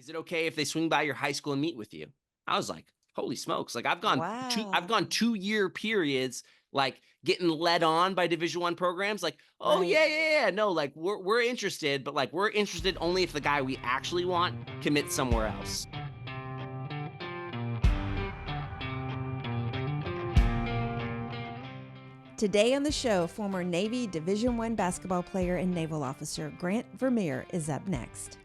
Is it okay if they swing by your high school and meet with you? I was like, holy smokes. Like I've Wow. gone 2-year periods, like getting led on by Division 1 programs. Like, oh Right. yeah, yeah, yeah. No, like we're interested, but like we're interested only if the guy we actually want commits somewhere else. Today on the show, former Navy Division I basketball player and naval officer Grant Vermeer is up next.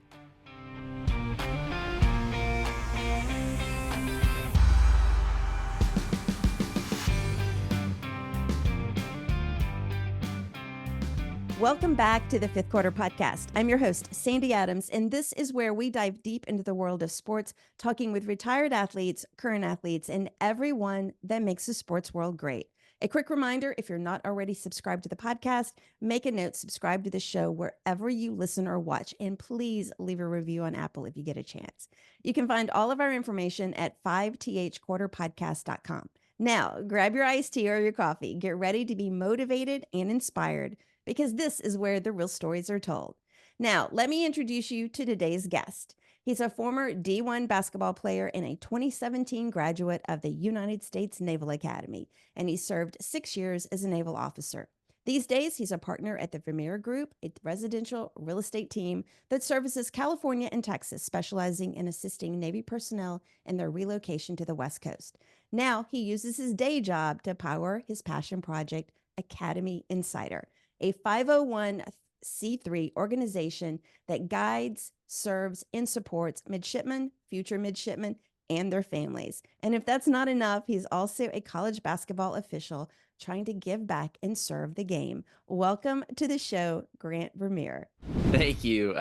Welcome back to the Fifth Quarter Podcast. I'm your host, Sandy Adams, and this is where we dive deep into the world of sports, talking with retired athletes, current athletes, and everyone that makes the sports world great. A quick reminder, if you're not already subscribed to the podcast, make a note, subscribe to the show wherever you listen or watch, and please leave a review on Apple if you get a chance. You can find all of our information at 5thquarterpodcast.com. Now, grab your iced tea or your coffee. Get ready to be motivated and inspired, because this is where the real stories are told. Now, let me introduce you to today's guest. He's a former D1 basketball player and a 2017 graduate of the United States Naval Academy, and he served 6 years as a naval officer. These days, he's a partner at the Vermeer Group, a residential real estate team that services California and Texas, specializing in assisting Navy personnel in their relocation to the West Coast. Now, he uses his day job to power his passion project, Academy Insider, a 501c3 organization that guides, serves, and supports midshipmen, future midshipmen, and their families. And if that's not enough, he's also a college basketball official trying to give back and serve the game. Welcome to the show, Grant Vermeer. Thank you.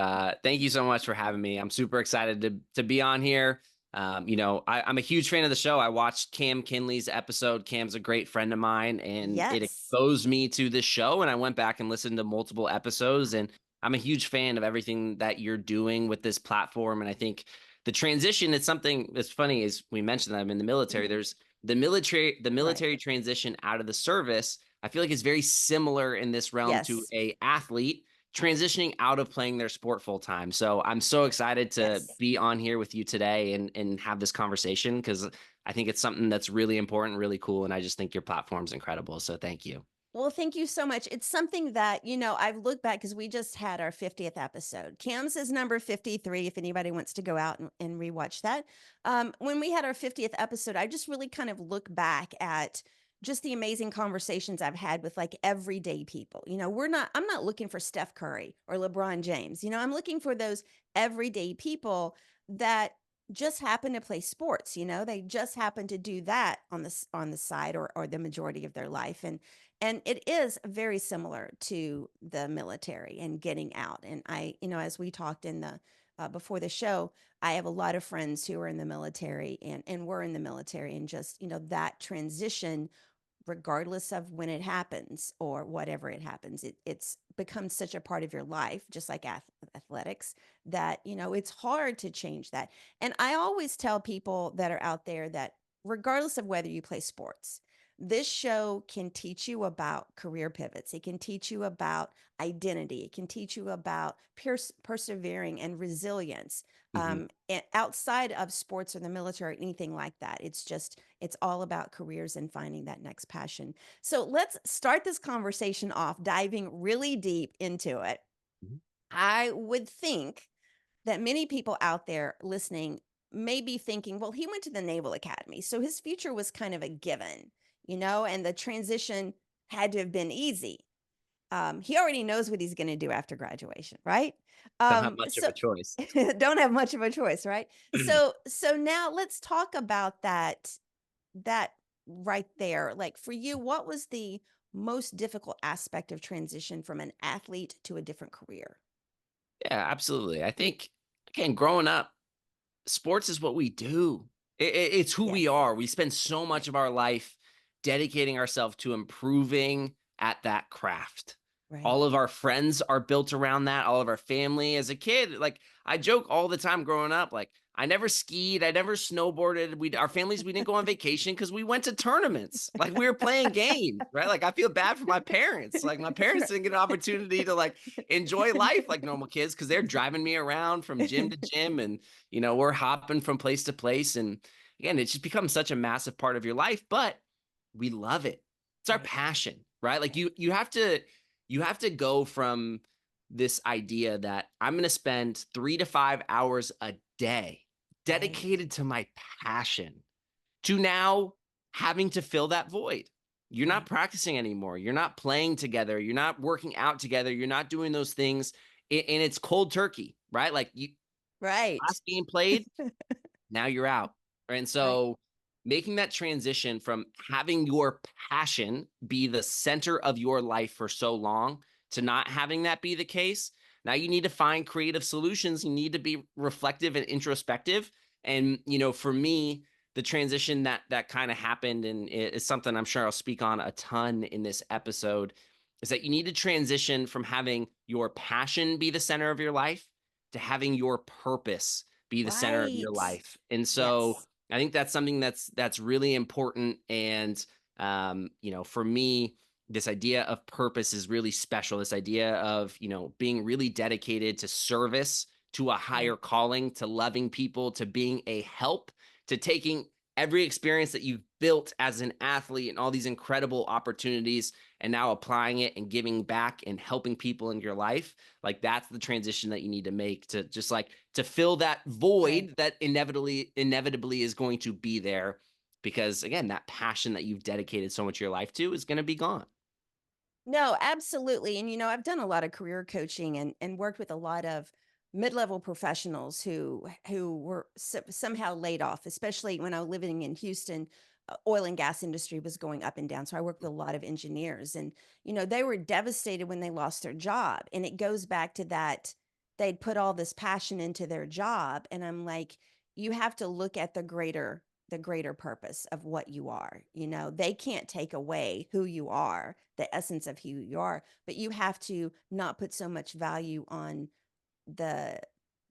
Thank you so much for having me. I'm super excited to be on here. I'm a huge fan of the show. I watched Cam Kinley's episode. Cam's a great friend of mine, and it Yes. exposed me to this show. And I went back and listened to multiple episodes, and I'm a huge fan of everything that you're doing with this platform. And I think the transition is something that's funny. Is we mentioned that I'm in the military. Mhm. There's the Right. military transition out of the service. I feel like it's very similar in this realm to Yes. a athlete transitioning out of playing their sport full time. So I'm so excited to Yes. be on here with you today and have this conversation, because I think it's something that's really important, really cool. And I just think your platform's incredible. So thank you. Well, thank you so much. It's something that, I've looked back because we just had our 50th episode. Cam's is number 53, if anybody wants to go out and rewatch that. When we had our 50th episode, I just really kind of look back at just the amazing conversations I've had with like everyday people. I'm not looking for Steph Curry or LeBron James. I'm looking for those everyday people that just happen to play sports. They just happen to do that on the side, or the majority of their life. And it is very similar to the military and getting out. And as we talked in the before the show, I have a lot of friends who are in the military and were in the military, and just that transition, regardless of when it happens or whatever it happens, it's become such a part of your life, just like athletics, that it's hard to change that. And I always tell people that are out there that regardless of whether you play sports, this show can teach you about career pivots. It can teach you about identity. It can teach you about persevering and resilience. Mhm. And outside of sports or the military or anything like that, it's all about careers and finding that next passion. So let's start this conversation off diving really deep into it. Mhm. I would think that many people out there listening may be thinking, well, he went to the Naval Academy, so his future was kind of a given, and the transition had to have been easy. He already knows what he's going to do after graduation, right? Don't have much of So a choice. don't have much of a choice, right? So now let's talk about that right there. Like for you, what was the most difficult aspect of transition from an athlete to a different career? Yeah, absolutely. I think, again, growing up, sports is what we do. It's who we Yes. are. We spend so much Right. of our life dedicating ourselves to improving at that craft. Right. All of our friends are built around that. All of our family. As a kid, like I joke all the time growing up, like I never skied, I never snowboarded. Our families, we didn't go on vacation because we went to tournaments. Like we were playing games, right? Like I feel bad for my parents. Like my parents didn't get an opportunity to like enjoy life like normal kids because they're driving me around from gym to gym, and we're hopping from place to place. And again, it's just become such a massive part of your life, but we love it. It's our Right. passion, right? Like Right. you have to go from this idea that I'm going to spend 3 to 5 hours a day Right. dedicated to my passion to now having to fill that void. You're not Right. practicing anymore. You're not playing together. You're not working out together. You're not doing those things. And it's cold turkey, right? Like Right. last game played, now you're out. And Right. so making that transition from having your passion be the center of your life for so long to not having that be the case, now you need to find creative solutions. You need to be reflective and introspective. And, for me, the transition that kind of happened, and it's something I'm sure I'll speak on a ton in this episode, is that you need to transition from having your passion be the center of your life to having your purpose be the center of your Right. life. And so Yes. I think that's something that's really important. And for me, this idea of purpose is really special. This idea of, being really dedicated to service, to a higher Right. calling, to loving people, to being a help, to taking every experience that you've built as an athlete and all these incredible opportunities and now applying it and giving back and helping people in your life. Like that's the transition that you need to make to just like to fill that Right. void that inevitably is going to be there, because again, that passion that you've dedicated so much of your life to is going to be gone. No, absolutely. And I've done a lot of career coaching and worked with a lot of mid-level professionals who were somehow laid off, especially when I was living in Houston. Oil and gas industry was going up and down. So I worked with a lot of engineers, and they were devastated when they lost their job. And it goes back to that they'd put all this passion into their job. And I'm like, you have to look at the greater purpose of what you are. They can't take away who you are, the essence of who you are, but you have to not put so much value on the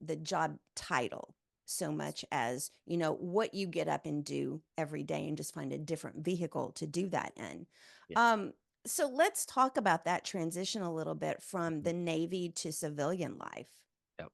the job title so much as what you get up and do every day, and just find a different vehicle to do that in. Yeah. um so let's talk about that transition a little bit from the Navy to civilian life. Yep.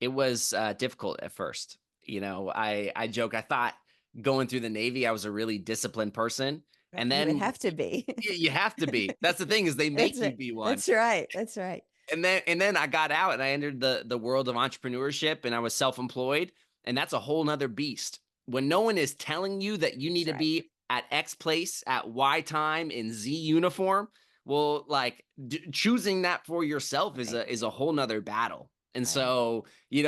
It was difficult at first. I joke. I thought going through the Navy, I was a really disciplined person, Right, and you would then have to be. you have to be. That's the thing, is they That's make you it. be one. That's right. That's right. And then I got out and I entered the world of entrepreneurship, and I was self-employed, and that's a whole nother beast. When no one is telling you that you need That's to right. be at X place at Y time in Z uniform, well, like choosing that for yourself is Right. a whole nother battle. And Right. so,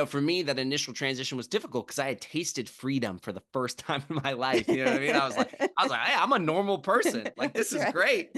for me, that initial transition was difficult because I had tasted freedom for the first time in my life. You know what I mean? I was like, hey, I'm a normal person. Like, this That's is right. great.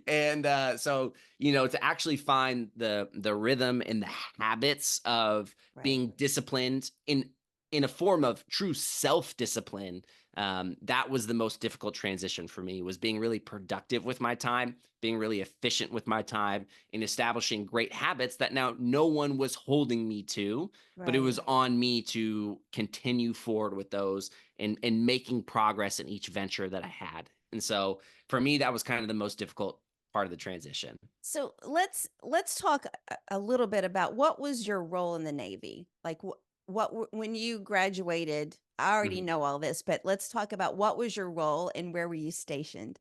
And so to actually find the rhythm and the habits of Right. being disciplined in a form of true self-discipline, that was the most difficult transition for me, was being really productive with my time, being really efficient with my time, and establishing great habits that now no one was holding me to, but it was Right. on me to continue forward with those and making progress in each venture that I had. And so for me, that was kind of the most difficult part of the transition. So let's talk a little bit about what was your role in the Navy. Like when you graduated. I already Mhm. know all this, but let's talk about what was your role and where were you stationed?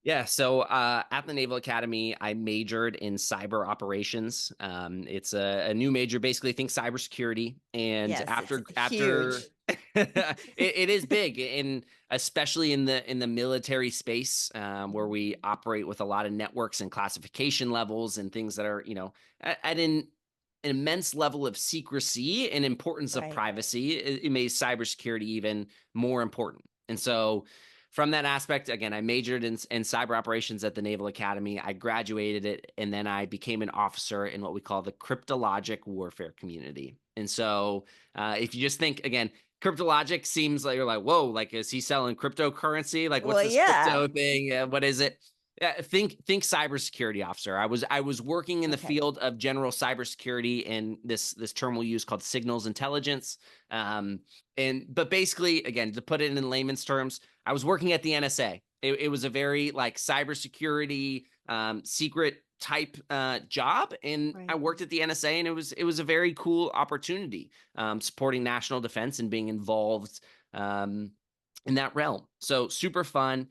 Yeah, so at the Naval Academy, I majored in cyber operations. It's a new major, basically think cybersecurity. And Yes, it's after huge. it is big, and especially in the military space, where Mhm. we operate with a lot of networks and classification levels and things that are at an immense level of secrecy and importance of Right. privacy. It made cybersecurity even more important. And so from that aspect, again, I majored in cyber operations at the Naval Academy. I graduated it, and then I became an officer in what we call the Cryptologic Warfare community. And so, if you just think again, Cryptologic seems like you're like, whoa, like is he selling cryptocurrency? Like, what's Well, this yeah. crypto thing? What is it? Yeah, think cybersecurity officer. I was working in the Okay. field of general cybersecurity, and this term we'll use called signals intelligence. Um, but basically, again, to put it in layman's terms, I was working at the NSA. It was a very like cybersecurity secret type job, and I Right. worked at the NSA, and it was a very cool opportunity, supporting national defense and being involved in that realm. So super fun.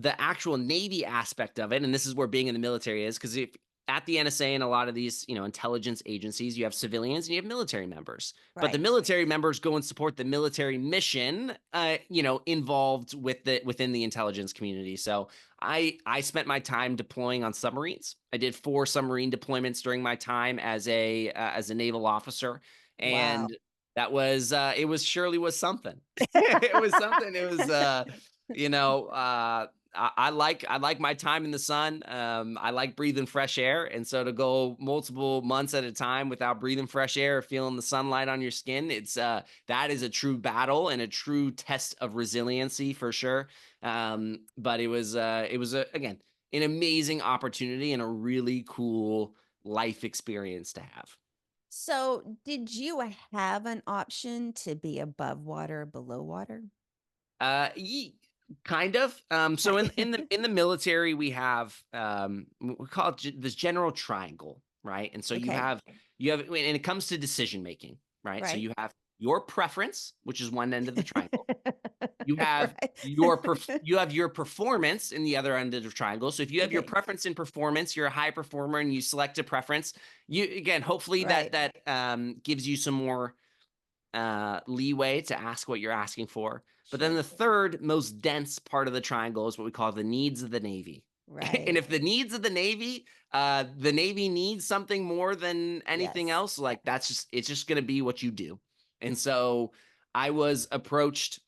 The actual Navy aspect of it, and this is where being in the military is, because if at the NSA and a lot of these, intelligence agencies, you have civilians and you have military members. But the Right. military members go and support the military mission, involved within the intelligence community. So I spent my time deploying on submarines. I did 4 submarine deployments during my time as a naval officer, Wow. and that was it was surely was something. It was something. It was you know I like my time in the sun. I like breathing fresh air, and so to go multiple months at a time without breathing fresh air or feeling the sunlight on your skin, it's that is a true battle and a true test of resiliency for sure. But again an amazing opportunity and a really cool life experience to have. So, did you have an option to be above water or below water? Ye Kind of. So in the military, we have we call it this general triangle, right? And so you Okay. have you have, and it comes to decision making, right? So Right. you have your preference, which is one end of the triangle. You have Right. your performance in the other end of the triangle. So if you have your Okay. preference in performance, you're a high performer and you select a preference. You again, hopefully that Right. gives you some more leeway to ask what you're asking for. But then Sure. the third most dense part of the triangle is what we call the needs of the Navy. And Right. if the needs of the Navy needs something more than anything Yes. else, like it's just going to be what you do. And so I was approached.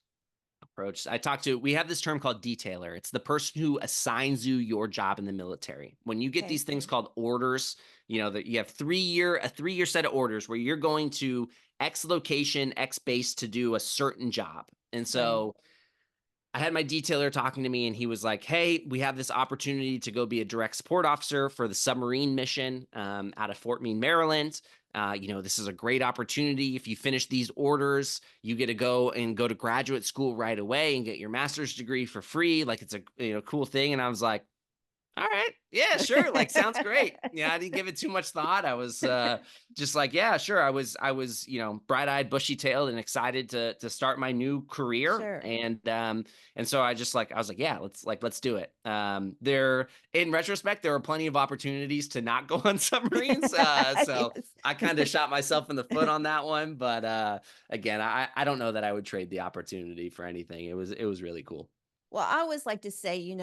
We have this term called detailer. It's the person who assigns you your job in the military. When you get Okay. these things called orders, that you have a 3-year set of orders where you're going to X location, X base to do a certain job. And Right. so I had my detailer talking to me, and he was like, "Hey, we have this opportunity to go be a direct support officer for the submarine mission out of Fort Meade, Maryland. This is a great opportunity. If you finish these orders, you get to go to graduate school right away and get your master's degree for free. Like it's a cool thing." And I was like, all right. Yeah, sure. Like sounds great. Yeah, I didn't give it too much thought. I was just like, yeah, sure. I was, bright-eyed, bushy-tailed and excited to start my new career. Sure. And so I was like, yeah, let's do it. There in retrospect, there were plenty of opportunities to not go on submarines. So I kind of Yes. shot myself in the foot on that one. But again, I don't know that I would trade the opportunity for anything. It was really cool. Well, I always like to say,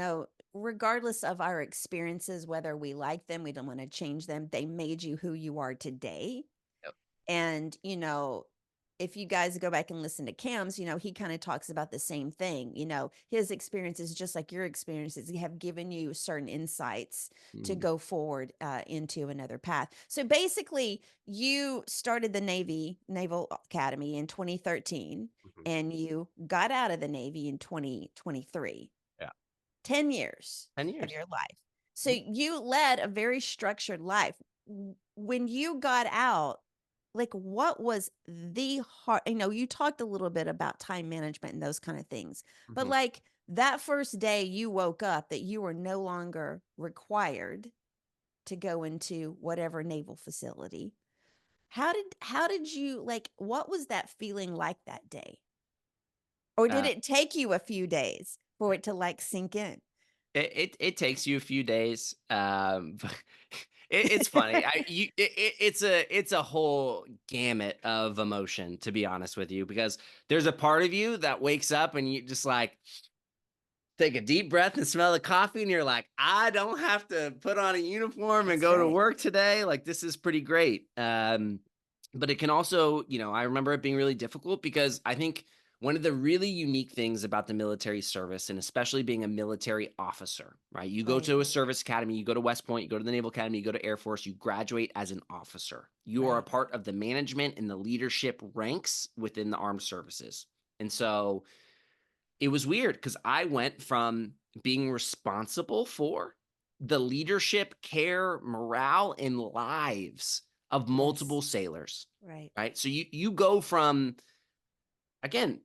regardless of our experiences, whether we like them, we don't want to change them, they made you who you are today. Yep. And, if you guys go back and listen to Cam's, he kind of talks about the same thing. His experiences, just like your experiences, have given you certain insights to Mhm. go forward into another path. So basically, you started the Naval Academy in 2013 Mhm. and you got out of the Navy in 2023. Yeah. 10 years 10 of years. your life. So you led a very structured life. When you got out, like what was the hard, you talked a little bit about time management and those kind of things, but Mhm. like that first day you woke up that you were no longer required to go into whatever naval facility. How did you like what was that feeling like that day? Or did Uh, it take you a few days for it to like sink in? it takes you a few days. But it's funny. It's a whole gamut of emotion, to be honest with you, because there's a part of you that wakes up and you just like take a deep breath and smell the coffee, and you're like, I don't have to put on a uniform and That's go to right. work today. Like this is pretty great. But it can also, I remember it being really difficult because I think one of the really unique things about the military service, and especially being a military officer, right? You go Right. to a service academy, you go to West Point, you go to the Naval Academy, you go to Air Force, you graduate as an officer. You are a Right. part of the management and the leadership ranks within the armed services. And so it was weird because I went from being responsible for the leadership, care, morale, and lives of multiple Yes. sailors, Right. right? So you go from, again,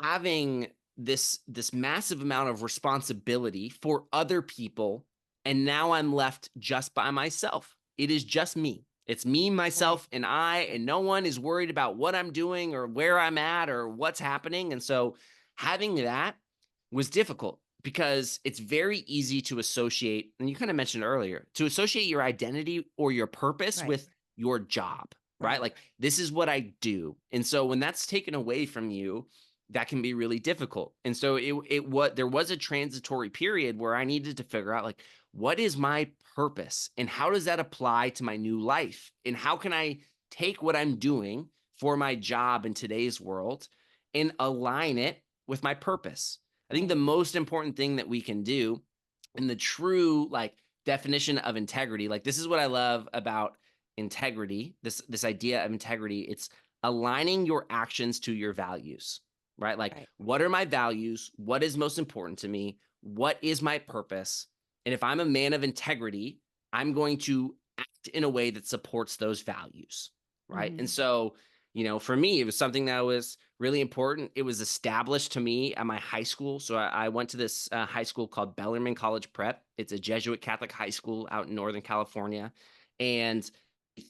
having this massive amount of responsibility for other people, and now I'm left just by myself. It is just me. It's me, Right. myself, and I, and no one is worried about what I'm doing or where I'm at or what's happening. And so having that was difficult because it's very easy to associate, and you kind of mentioned earlier, to associate your identity or your purpose Right. with your job, right? Right. Like, this is what I do. And so when that's taken away from you, that can be really difficult. And so there was a transitory period where I needed to figure out, like, what is my purpose and how does that apply to my new life? And how can I take what I'm doing for my job in today's world and align it with my purpose? I think the Right. most important thing that we can do, and the true like definition of integrity, like, this is what I love about integrity, this idea of integrity. It's aligning your actions to your values, right? Like, Right. what are my values? What is most important to me? What is my purpose? And if I'm a man of integrity, I'm going to act in a way that supports those values, right? Mm-hmm. And so, for me, it was something that was really important. It was established to me at my high school. So I went to this high school called Bellarmine College Prep. It's a Jesuit Catholic high school out in Northern California. And the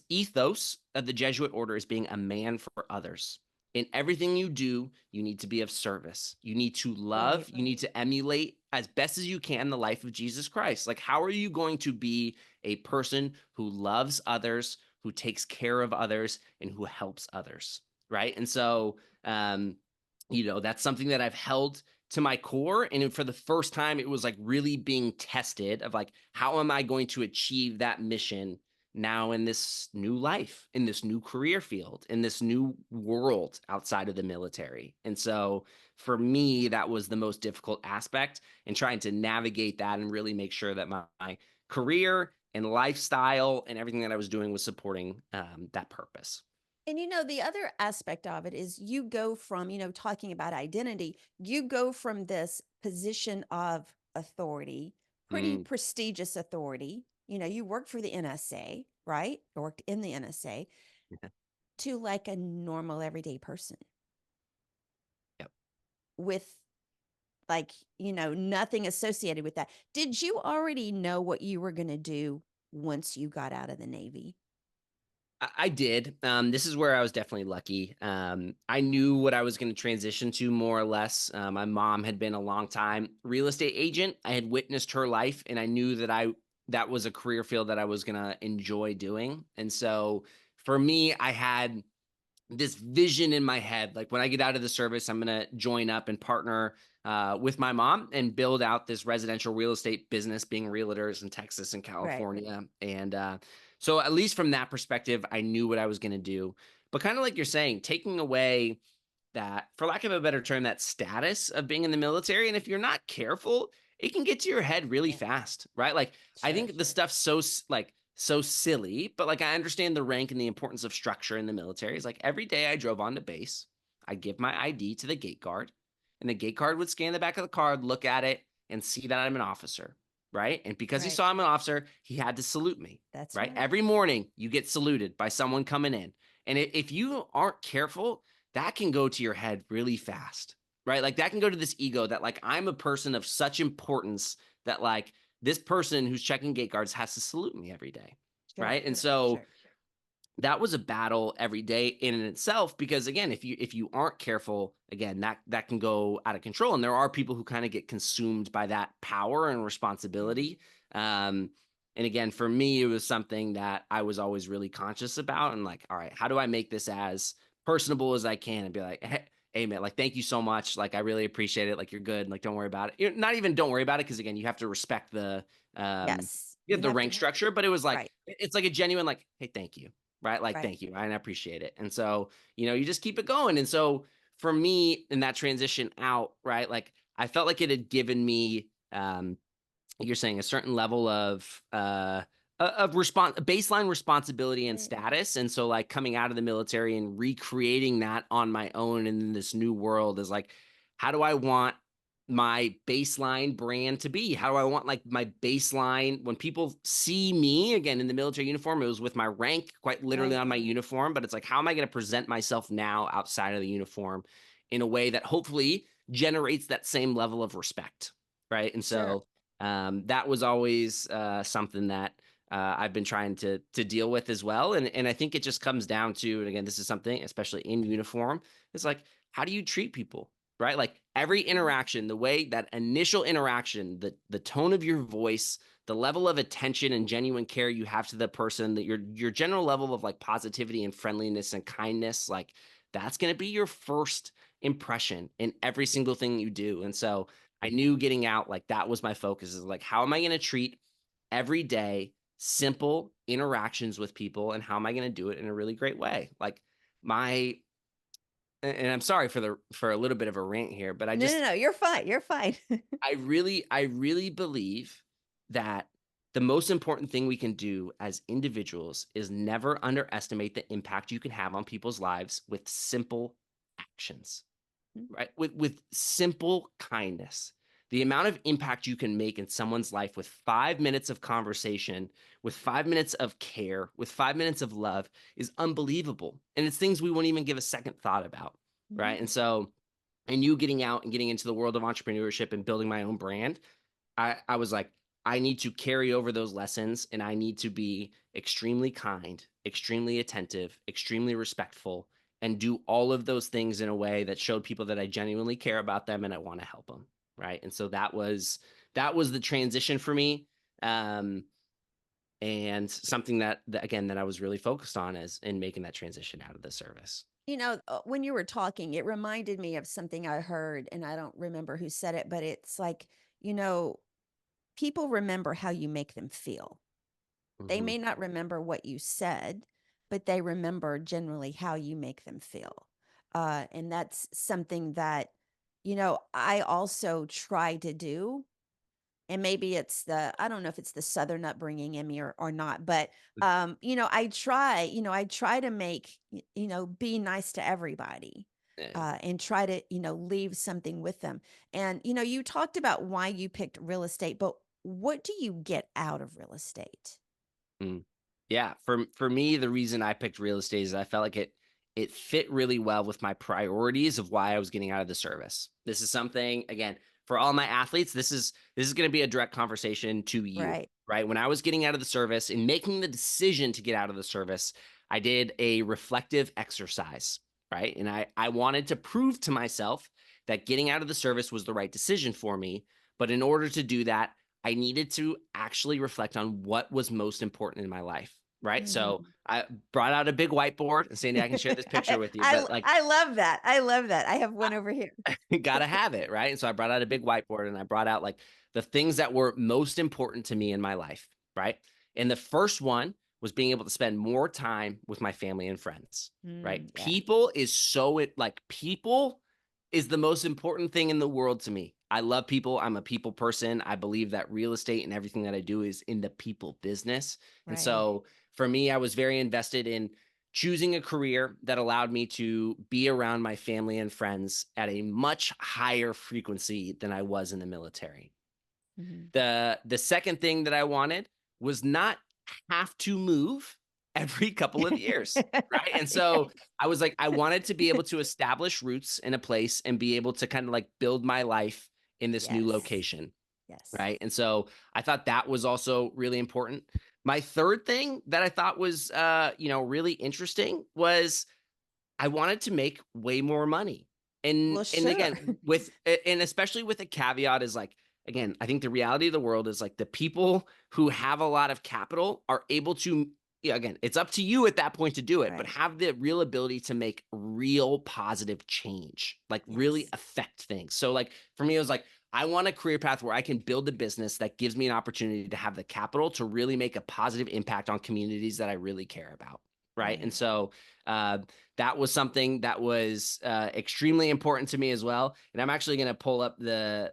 ethos of the Jesuit order is being a man for others. In everything you do, you need to be of service. You need to love, Right. you need to emulate as best as you can the life of Jesus Christ. Like, how are you going to be a person who loves others, who takes care of others, and who helps others? Right. And so, that's something that I've held to my core. And for the first time, it was like really being tested of, like, how am I going to achieve that mission now in this new life, in this new career field, in this new world outside of the military? And so for me, that was the most difficult aspect, and trying to navigate that and really make sure that my career and lifestyle and everything that I was doing was supporting that purpose. And the other aspect of it is you go from, talking about identity, you go from this position of authority, pretty Mm, prestigious authority. You worked for the NSA, right? You worked in the NSA, yeah, to like a normal everyday person yep. with like, nothing associated with that. Did you already know what you were going to do once you got out of the Navy? I did. This is where I was definitely lucky. I knew what I was going to transition to, more or less. My mom had been a long time real estate agent. I had witnessed her life, and I knew that was a career field that I was going to enjoy doing. And so for me, I had this vision in my head, like, when I get out of the service, I'm going to join up and partner with my mom and build out this residential real estate business, being realtors in Texas and Right. California. And so at least from that perspective, I knew what I was going to do. But kind of like you're saying, taking away that, for lack of a better term, that status of being in the military. And if you're not careful, it can get to your head really Yeah. fast, right? Like, I Sure. think the stuff's so silly, but like, I understand the rank and the importance of structure in the military. It's like, every day I drove on to base, I'd give my ID to the gate guard, and the gate guard would scan the back of the card, look at it, and see that I'm an officer, right? And because he Right. saw I'm an officer, he had to salute me, That's right? right. Every morning you get saluted by someone coming in. And if you aren't careful, that can go to your head really fast, right? Like, that can go to this ego that, like, I'm a person of such importance that, like, this person who's checking gate guards has to salute me every day, Sure. right? And so Sure. that was a battle every day in and itself, because again, if you aren't careful, again, that can go out of control, and there are people who kind of get consumed by that power and Yeah. responsibility. um and again, for me, it was something that I was always really conscious about, and like, all right, how do I make this as personable as I can, and be like, hey man, like, thank you so much, like, I really appreciate it, like, you're good, like, don't worry about it. Not even don't worry about it, because again, you have to respect the um Yes. you You have the have to. rank structure, but it was like, Right. it's like a genuine, like, hey, thank you, right? Like, Right. thank you, and I appreciate it. And so, you just keep it going. And so for me, in that transition out, right, like, I felt like it had given me, you're saying, a certain level of baseline responsibility and Right. status. And so, like, coming out of the military and recreating that on my own in this new world is like, how do I want my baseline brand to be? How do I want like my baseline when people see me again in the military uniform? It was with my rank quite literally Right. on my uniform, but it's like, how am I going to present myself now outside of the uniform in a way that hopefully generates that same level of respect, right? And Sure. so that was always something that I've been trying to deal with as well. And I think it just comes down to, and again, this is something, especially in uniform, it's like, how do you treat people? Right? Like every Mhm. interaction, the way that initial interaction, the tone of your voice, the level of attention and genuine care you have to the person, that your general level of like positivity and friendliness and kindness, like that's going to be your first impression in every single thing you do. And so I knew getting out, like that was my focus, is like, how am I going to treat every day simple interactions with people, and how am I going to do it in a really great way? Like my and I'm sorry for a little bit of a rant here, but No, no, no. You're fine. You're fine. I really believe that the most important thing we can do as individuals is never underestimate the impact you can have on people's lives with simple actions, right? With simple kindness. The amount of impact you can make in someone's life with 5 minutes of conversation, with 5 minutes of care, with 5 minutes of love is unbelievable. And it's things we won't even give a second thought about, right? And Mhm. so, and you getting out and getting into the world of entrepreneurship and building my own brand, I was like, I need to carry over those lessons, and I need to be extremely kind, extremely attentive, extremely respectful, and do all of those things in a way that showed people that I genuinely care about them and I want to help them. Right. And so that was the transition for me. Um, and something that again that I was really focused on as in making that transition out of the service. When you were talking, it reminded me of something I heard, and I don't remember who said it, but it's like, you know, people remember how you make them feel. They Hmm. may not remember what you said, but they remember generally how you make them feel. And that's something that, I also try to do. And maybe it's I don't know if it's the Southern upbringing in me or not, but, I try to make, be nice to everybody, Yeah. and try to, leave something with them. And, you talked about why you picked real estate, but what do you get out of real estate? Mm. Yeah, for me, the reason I picked real estate is I felt like it fit really well with my priorities of why I was getting out of the service. This is something, again, for all my athletes, this is going to be a direct conversation to you, Right. right? When I was getting out of the service and making the decision to get out of the service, I did a reflective exercise, right? And I wanted to prove to myself that getting out of the service was the right decision for me. But in order to do that, I needed to actually reflect on what was most important in my life, right? So Mm. I brought out a big whiteboard, and Sandy, I can share this picture with you, but like, I love that. I love that. I have one over here. gotta have it, right? And so I brought out a big whiteboard, and I brought out like the things that were most important to me in my life, right? And the first one was being able to spend more time with my family and friends, right? Yeah. People is the most important thing in the world to me. I love people. I'm a people person. I believe that real estate and everything that I do is in the people business. And Right. so for me, I was very invested in choosing a career that allowed me to be around my family and friends at a much higher frequency than I was in the military. Mhm. The second thing that I wanted was not have to move every couple of years, right? And so I was like, I wanted to be able to establish roots in a place and be able to kind of like build my life in this new Yes. location, Yes. right? And so I thought that was also really important. My third thing that I thought was really interesting was I wanted to make way more money. Well, And sure. again, and especially with a caveat is like, again, I think the reality of the world is like the people who have a lot of capital are able to, yeah, again, it's up to you at that point to do it, but Right. have the real ability to make real positive change, like really Yes. affect things. So like for me, it was like, I want a career path where I can build a business that gives me an opportunity to have the capital to really make a positive impact on communities that I really care about. Right. And Right. so uh, that was something that was extremely important to me as well. And I'm actually going to pull up the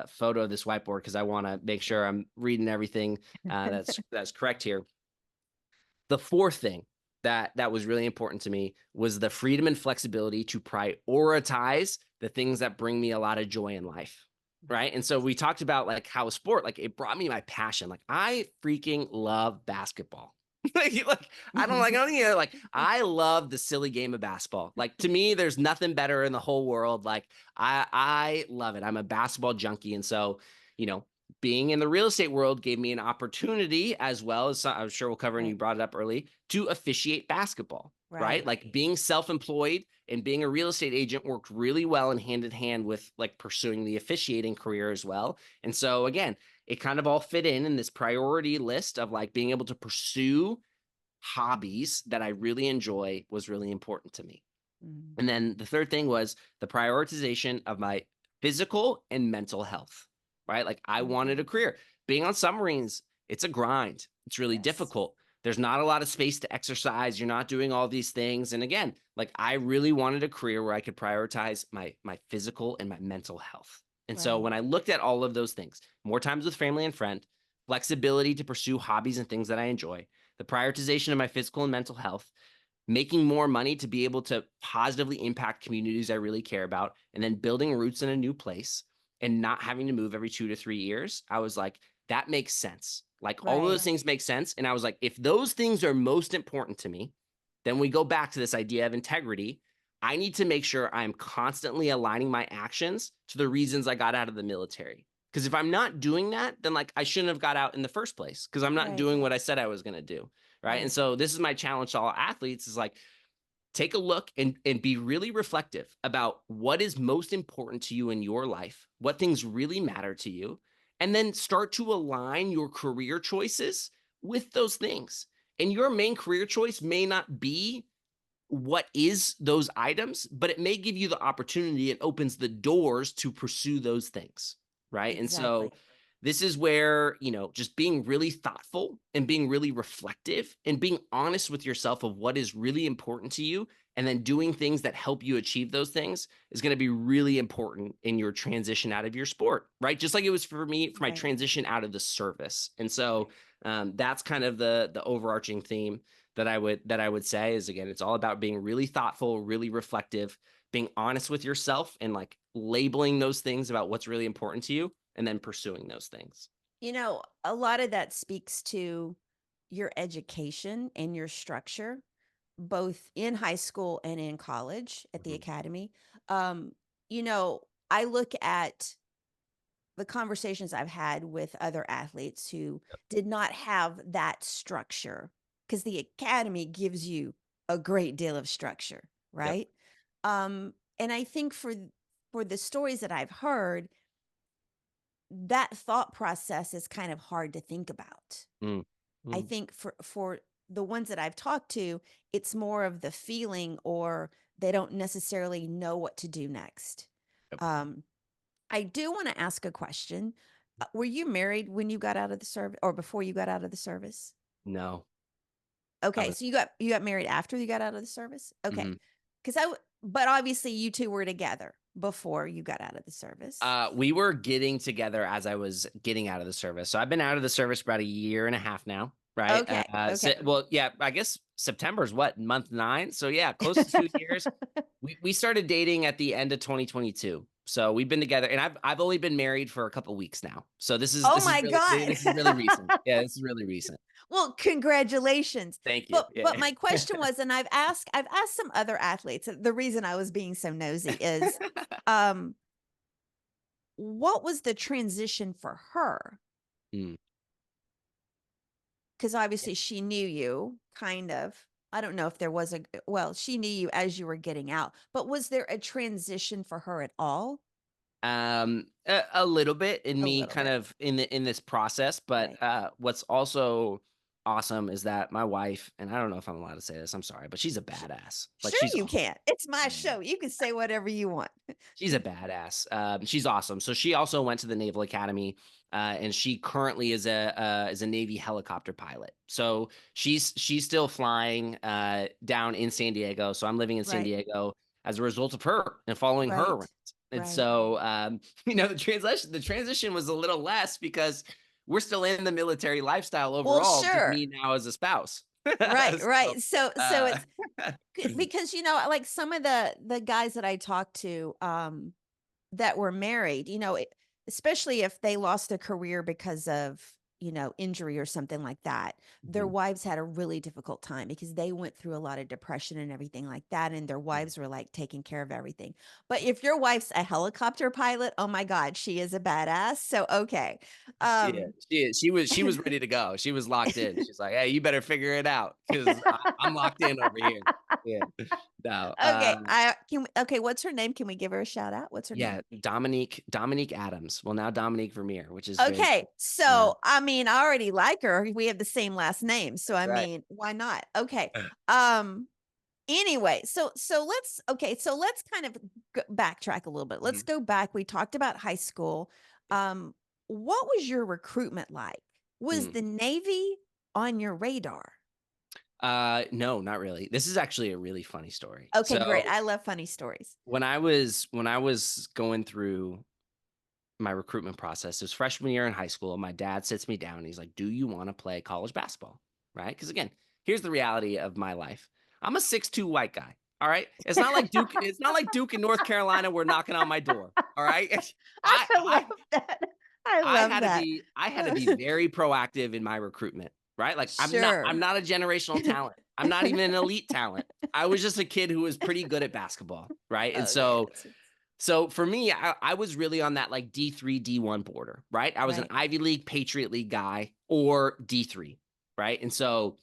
photo of this whiteboard because I want to make sure I'm reading everything that's correct here. The fourth thing. that was really important to me was the freedom and flexibility to prioritize the things that bring me a lot of joy in life. Right. And so we talked about like how a sport, like it brought me my passion. Like I freaking love basketball. I don't even like, I love the silly game of basketball. Like to me, there's nothing better in the whole world. Like I love it. I'm a basketball junkie. And so, you know, being in the real estate world gave me an opportunity, as well as I'm sure we'll cover, and you Right. brought it up early, to officiate basketball, right? Right. Like being self-employed and being a real estate agent worked really well and hand in hand with like pursuing the officiating career as well. And so again, it kind of all fit in this priority list of like being able to pursue hobbies that I really enjoy was really important to me. Mm. And then the third thing was the prioritization of my physical and mental health, right? Like I wanted a career. Being on submarines, it's a grind. It's really Yes. difficult. There's not a lot of space to exercise. You're not doing all these things. And again, like I really wanted a career where I could prioritize my physical and my mental health. And so Right. when I looked at all of those things, more times with family and friend, flexibility to pursue hobbies and things that I enjoy, the prioritization of my physical and mental health, making more money to be able to positively impact communities I really care about, and then building roots in a new place and not having to move every 2 to 3 years, I was like, that makes sense. Like all of those Right. things make sense. And I was like, if those things are most important to me, then we go back to this idea of integrity. I need to make sure I'm constantly aligning my actions to the reasons I got out of the military. Because if I'm not doing that, then like I shouldn't have got out in the first place because I'm not Right. doing what I said I was going to do. Right. And Right. so this is my challenge to all athletes is like, take a look and be really reflective about what is most important to you in your life, what things really matter to you, and then start to align your career choices with those things. And your main career choice may not be what is those items, but it may give you the opportunity and opens the doors to pursue those things. Right. And so Exactly. this is where, you know, just being really thoughtful and being really reflective and being honest with yourself of what is really important to you, and then doing things that help you achieve those things is going to be really important in your transition out of your sport, right? Just like it was for me for my Right. transition out of the service. And so Right. that's kind of the overarching theme that I would say is, again, it's all about being really thoughtful, really reflective, being honest with yourself, and like labeling those things about what's really important to you, and then pursuing those things. You know, a lot of that speaks to your education and your structure, both in high school and in college at the Mhm. academy. Um, you know, I look at the conversations I've had with other athletes who Yep. did not have that structure, because the academy gives you a great deal of structure, Yep. right? And I think for the stories that I've heard, that thought process is kind of hard to think about. Mm. I Mm. think for the ones that I've talked to, it's more of the feeling, or they don't necessarily know what to do next. Yep. Um, I do want to ask a question. Were you married when you got out of the service, or before you got out of the service? No, I Okay, was. so you got married after you got out of the service? Okay. Mhm. Cuz but obviously you two were together before you got out of the service. We were getting together as I was getting out of the service. So I've been out of the service about a year and a half now, right? Okay. So, Okay. well, yeah, I guess September is what, month 9? So yeah, close to 2 years. We started dating at the end of 2022. So we've been together, and I've only been married for a couple weeks now. So this is Oh this is my really god. this is really recent. Yeah, this is really recent. Well, congratulations. Thank you. But Yeah. my question was, and I've asked some other athletes, the reason I was being so nosy is, um, what was the transition for her? Mm. Because obviously she knew you, kind of. I don't know if there was well, she knew you as you were getting out, but was there a transition for her at all? A little bit in A me little kind bit. of in this process, but Right. what's also awesome is that my wife, and I don't know if I'm allowed to say this, I'm sorry, but she's a Sh- badass. Like Sure you can. It's my show. You can say whatever you want. she's a badass. She's awesome. So she also went to the Naval Academy, and she currently is a Navy helicopter pilot. So she's still flying down in San Diego. So I'm living in San Right. Diego as a result of her and following her Right. around. And Right. so the transition was a little less because we're still in the military lifestyle Well, overall, just sure. me now as a spouse. Right, So, right. So uh, it's because like some of the guys that I talked to that were married, especially if they lost a career because of, injury or something like that, their Mhm. wives had a really difficult time because they went through a lot of depression and everything like that. And their wives were like taking care of everything. But if your wife's a helicopter pilot, oh my God, she is a badass. So, okay. She is. Um, She is. She was ready to go. She was locked in. She's like, "Hey, you better figure it out because I'm locked in over here." Yeah. No. okay. Okay. What's her name? Can we give her a shout out? What's her Yeah. name? Dominique Adams. Well, now Dominique Vermeer, which is very Okay, cool. so I mean, I already like her. We have the same last name, so I Right. mean, why not? Okay. Um anyway, so let's kind of backtrack a little bit. Let's Mhm. go back. We talked about high school. Yeah. What was your recruitment like? Was Mm. the Navy on your radar? No, not really. This is actually a really funny story. Okay, great. So I love funny stories. when I was going through my recruitment process, it was freshman year in high school. My dad sits me down and he's like, "Do you want to play college basketball?" Right? Because again, here's the reality of my life. I'm a 6'2" white guy. All right. It's not like Duke. It's not like Duke in North Carolina were knocking on my door. All right. I I love I that. I I love had to that. be I had to be very proactive in my recruitment, right? Like I'm Sure. not a generational talent. I'm not even an elite talent. I was just a kid who was pretty good at basketball, right? And Okay, so for me, I was really on that like D3, D1 border, right? I was an right. Ivy League, Patriot League guy or D3, right? And so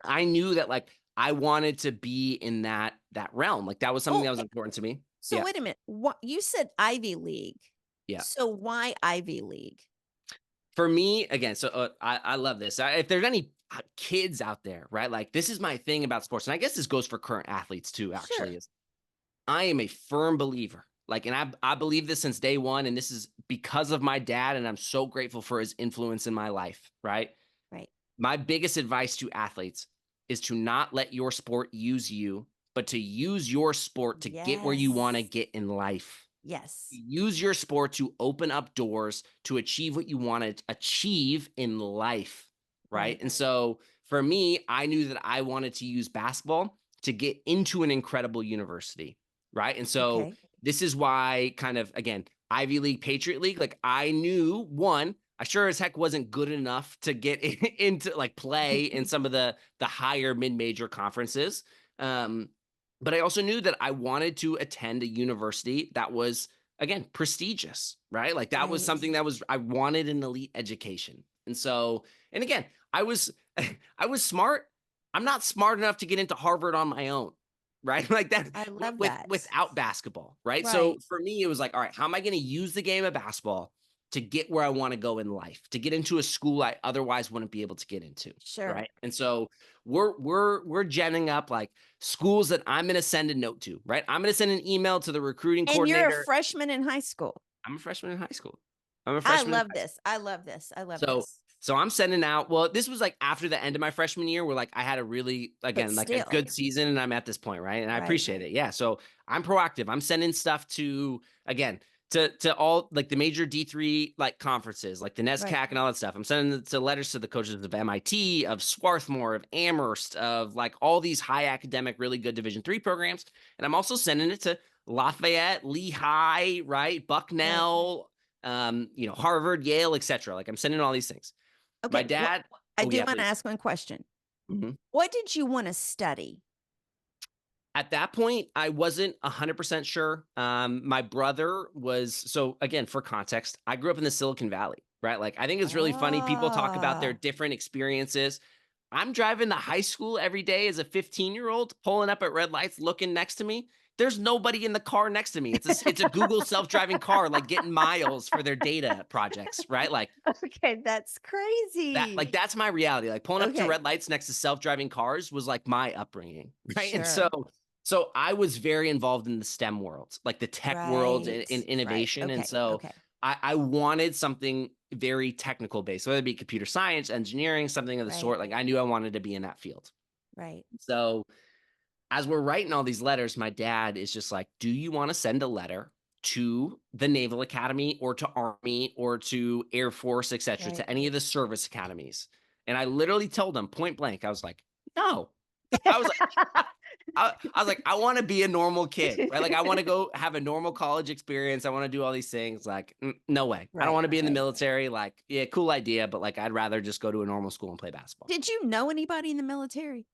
I knew that like I wanted to be in that realm. Like that was something that Well, was important to me. so Yeah. wait a minute. What you said Ivy League. Yeah. So why Ivy League? For me, again, so I love this. If there's any kids out there, right? Like this is my thing about sports, and I guess this goes for current athletes too. Actually, Sure. is I am a firm believer. Like, and I believe this since day one, and this is because of my dad, and I'm so grateful for his influence in my life. Right. Right. My biggest advice to athletes is to not let your sport use you, but to use your sport to get where you want to Yes. get in life. Yes. Use your sport to open up doors to achieve what you want to achieve in life, right? Right. And so for me, I knew that I wanted to use basketball to get into an incredible university, right? And so Okay. this is why kind of again, Ivy League, Patriot League, like I knew one, I sure as heck wasn't good enough to get into like play in some of the higher mid-major conferences. Um, but I also knew that I wanted to attend a university that was again prestigious, right? Like that was Right. something that was I wanted an elite education. And so, and again, I was I was smart. I'm not smart enough to get into Harvard on my own, right? Like that I love with that. without basketball, right? So Right. for me it was like, all right, how am I going to use the game of basketball to get where I want to go in life, to get into a school I otherwise wouldn't be able to get into, Sure. right? And so we're genning up like schools that I'm going to send a note to, right? I'm going to send an email to the recruiting And you're a coordinator. freshman in high school. I'm a freshman in high school. I'm a I freshman in love high school. this. I love this. I love So this. so I'm sending out, well, this was like after the end of my freshman year where like I had a really But again like a still. good season and I'm at this point, right? And I Right. appreciate it. Yeah. So I'm proactive. I'm sending stuff to again to all like the major D3 like conferences, like the Right. NESCAC and all that stuff. I'm sending it to letters to the coaches of MIT, of Swarthmore, of Amherst, of like all these high academic, really good Division 3 programs. And I'm also sending it to Lafayette, Lehigh, right? Right. Bucknell, Harvard, Yale, etc. Like I'm sending all these things. My Okay. What dad. I Oh do yeah, want to please. ask one question. Mhm. What did you want to study? At that point, I wasn't 100% sure. My brother was so again for context. I grew up in the Silicon Valley, right? Like I think it's really funny. People talk about their Ah, different experiences. I'm driving to high school every day as a 15-year-old, pulling up at red lights, looking next to me. There's nobody in the car next to me. It's a Google self-driving car, like getting miles for their data projects, right? Like okay, that's that crazy. like that's my reality. Like pulling up to Okay, red lights next to self-driving cars was like my upbringing, right? And so sure. so I was very involved in the STEM world, like the tech world Right. and Right. innovation. And Okay. so Okay. I wanted something very technical based, whether it be computer science, engineering, something of the Right. sort. Like I knew I wanted to be in that field. Right. So as we're writing all these letters, my dad is just like, do you want to send a letter to the Naval Academy or to Army or to Air Force, et cetera, Right. to any of the service academies? And I literally told him point blank, I was like, No. I was like, I was like, I want to be a normal kid, right? Like, I want to go have a normal college experience. I want to do all these things. Like, no way. I don't Right, want to be in the right. military. Like, yeah, cool idea, but like, I'd rather just go to a normal school and play basketball. Did you know anybody in the military?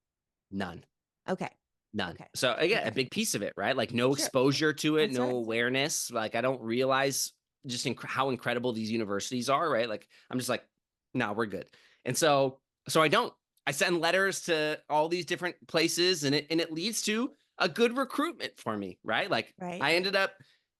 None. Okay. None. Okay. So again, a Okay. big piece of it, right? Like no Sure. exposure to it, That's no right. awareness. Like I don't realize just how incredible these universities are, right? Like I'm just like, no, we're good. And so I don't. I send letters to all these different places, and it leads to a good recruitment for me, right? Like Right. I ended up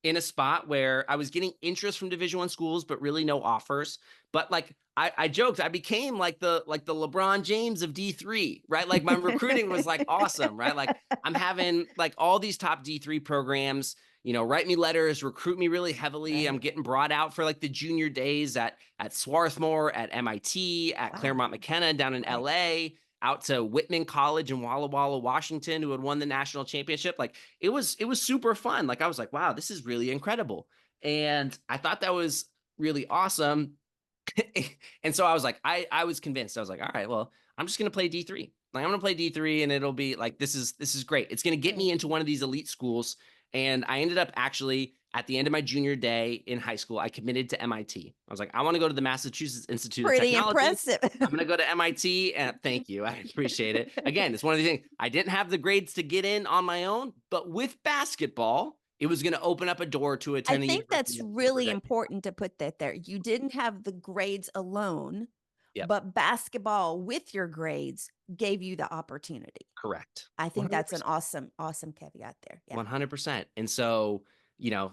in a spot where I was getting interest from Division I schools, but really no offers. But like I joked, I became like the LeBron James of D3, right? Like my recruiting was like awesome, right? Like I'm having like all these top D3 programs, write me letters, recruit me really heavily. I'm Right. getting brought out for like the junior days at Swarthmore, at MIT, at Wow. Claremont McKenna down in Right. LA, out to Whitman College in Walla Walla, Washington, who had won the national championship. Like it was super fun. Like I was like, wow, this is really incredible. And I thought that was really awesome. And so I was like, I was convinced. I was like, all right, well, I'm just gonna play D3. Like I'm gonna play D3 and it'll be like this is great. It's gonna get Right. me into one of these elite schools. And I ended up actually at the end of my junior day in high school, I committed to MIT. I was like, I want to go to the Massachusetts Institute of Pretty Technology. impressive. I'm going to go to MIT, and thank you. I appreciate it. Again, it's one of the things I didn't have the grades to get in on my own, but with basketball, it was going to open up a door to I attend a think university that's of super really important to put that there. You didn't have the grades alone, Yep, but basketball with your grades gave you the opportunity. correct. I think that's an 100%. awesome, awesome caveat there. Yeah. 100%. And so, so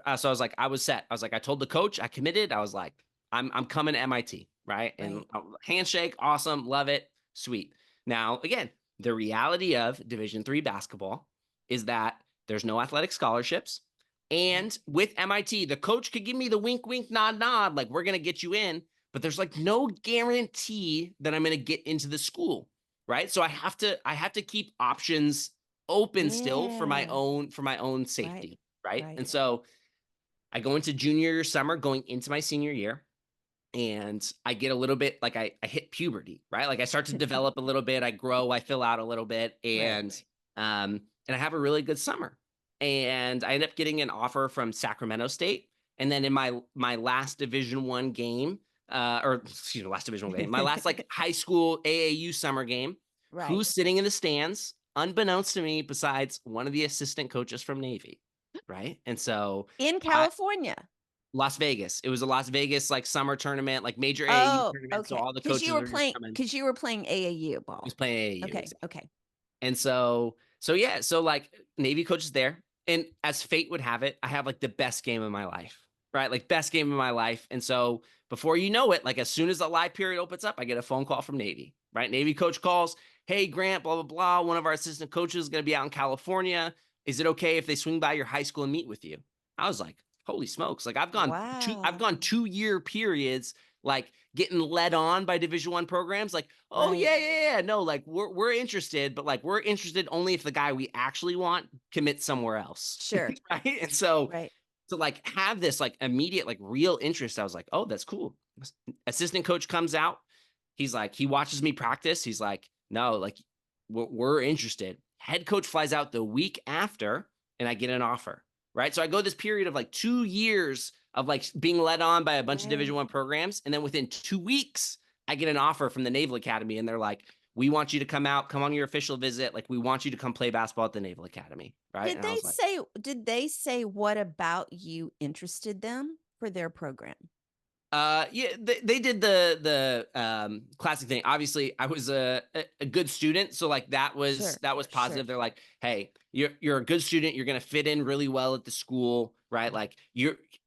I was like, I was set. I was like, I told the coach, I committed. I was like, I'm coming to MIT, right? And Right. handshake, awesome, love it, sweet. Now, again, the reality of Division III basketball is that there's no athletic scholarships. Right. And with MIT, the coach could give me the wink, wink, nod, nod, like we're gonna get you in, but there's like no guarantee that I'm gonna get into the school, right? So I have to keep options open still Yeah. for my own Right. safety, right? Right. And so I go into junior summer, going into my senior year, and I get a little bit like I hit puberty, right? Like I start to develop a little bit, I grow, I fill out a little bit, Right. and I have a really good summer. And I end up getting an offer from Sacramento State. And then in my last Division I game, or excuse me, last Division I game, my last like high school AAU summer game, Right. who's sitting in the stands, unbeknownst to me, besides one of the assistant coaches from Navy, right? And so In I California. Las Vegas. It was a Las Vegas like summer tournament, like major AAU Oh, tournament. So okay. all the Because coaches are just coming. because you were playing AAU I was ball. playing AAU, Okay. exactly. Okay. And so yeah, so like Navy coach is there. And as fate would have it, I have like the best game of my life, right? Like best game of my life. And so before you know it, like as soon as the live period opens up, I get a phone call from Navy, right? Navy coach calls, hey, Grant, blah, blah, blah. One of our assistant coaches is going to be out in California. Is it okay if they swing by your high school and meet with you? I was like, holy smokes. Like I've Wow. gone 2 year periods, like getting led on by Division I programs. Like, oh Right. yeah. No, like we're interested, but like we're interested only if the guy we actually want commits somewhere else. Sure. Right. And so Right. to like have this like immediate, like real interest, I was like, oh, that's cool. Assistant coach comes out. He's like, he watches me practice. He's like, no, like we're interested. Head coach flies out the week after, and I get an offer. Right. So I go this period of like 2 years of like being led on by a bunch of Right. Division I programs. And then within 2 weeks, I get an offer from the Naval Academy. And they're like, we want you to come out, come on your official visit. Like, we want you to come play basketball at the Naval Academy. Right. And I was like, Did they say what about you interested them for their program? Yeah, they did the classic thing. Obviously, I was a good student, so like that was Sure. Sure. positive. They're like, hey, you're a good student. You're gonna fit in really well at the school, right? Like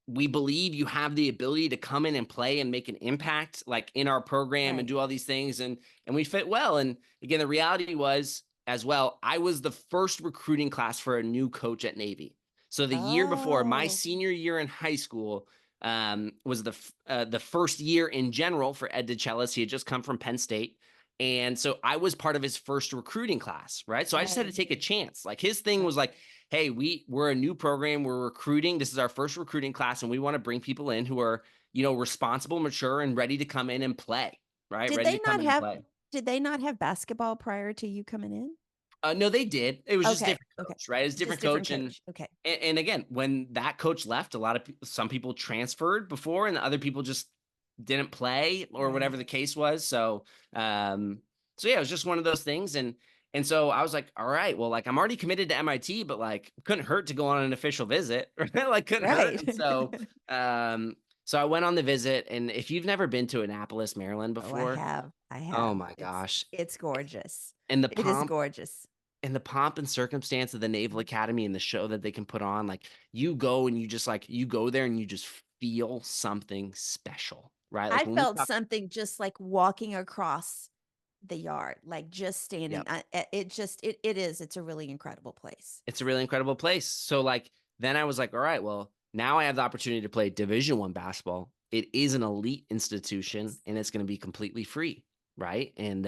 we believe you have the ability to come in and play and make an impact, like in our program and Right. do all these things, and we fit well. And again, the reality was as well, I was the first recruiting class for a new coach at Navy. So the year before my Oh, senior year in high school was the first year in general for Ed DeChellis. He had just come from Penn State. And so I was part of his first recruiting class, right? So I just had to right. take a chance. Like his thing Right. was like, hey, we're a new program. We're recruiting. This is our first recruiting class, and we want to bring people in who are, responsible, mature, and ready to come in and play, right? Did Ready they to come not in and have play. did they not have basketball prior to you coming in? No, they did. It was just Okay. different Okay. coach, right? It's Just different different coach, and coach. Okay. and again, when that coach left, some people transferred before, and other people just didn't play or whatever Right. the case was. Um, so yeah, it was just one of those things, and so I was like, all right, well, like I'm already committed to MIT, but like couldn't hurt to go on an official visit, right? Like couldn't hurt, Right. and so I went on the visit, and if you've never been to Annapolis, Maryland Oh, I before, have. I oh have. my gosh, It's gorgeous. and the It is pomp gorgeous. and the pomp and circumstance of the Naval Academy and the show that they can put on, like you go and you just like you go there and you just feel something special, right? Like I when we felt talk, something just like walking across the yard, like just standing. yep, It's a really incredible place. it's a really incredible place. So like then I was like, all right, well, now I have the opportunity to play Division 1 basketball. It is an elite institution and it's going to be completely free, right? And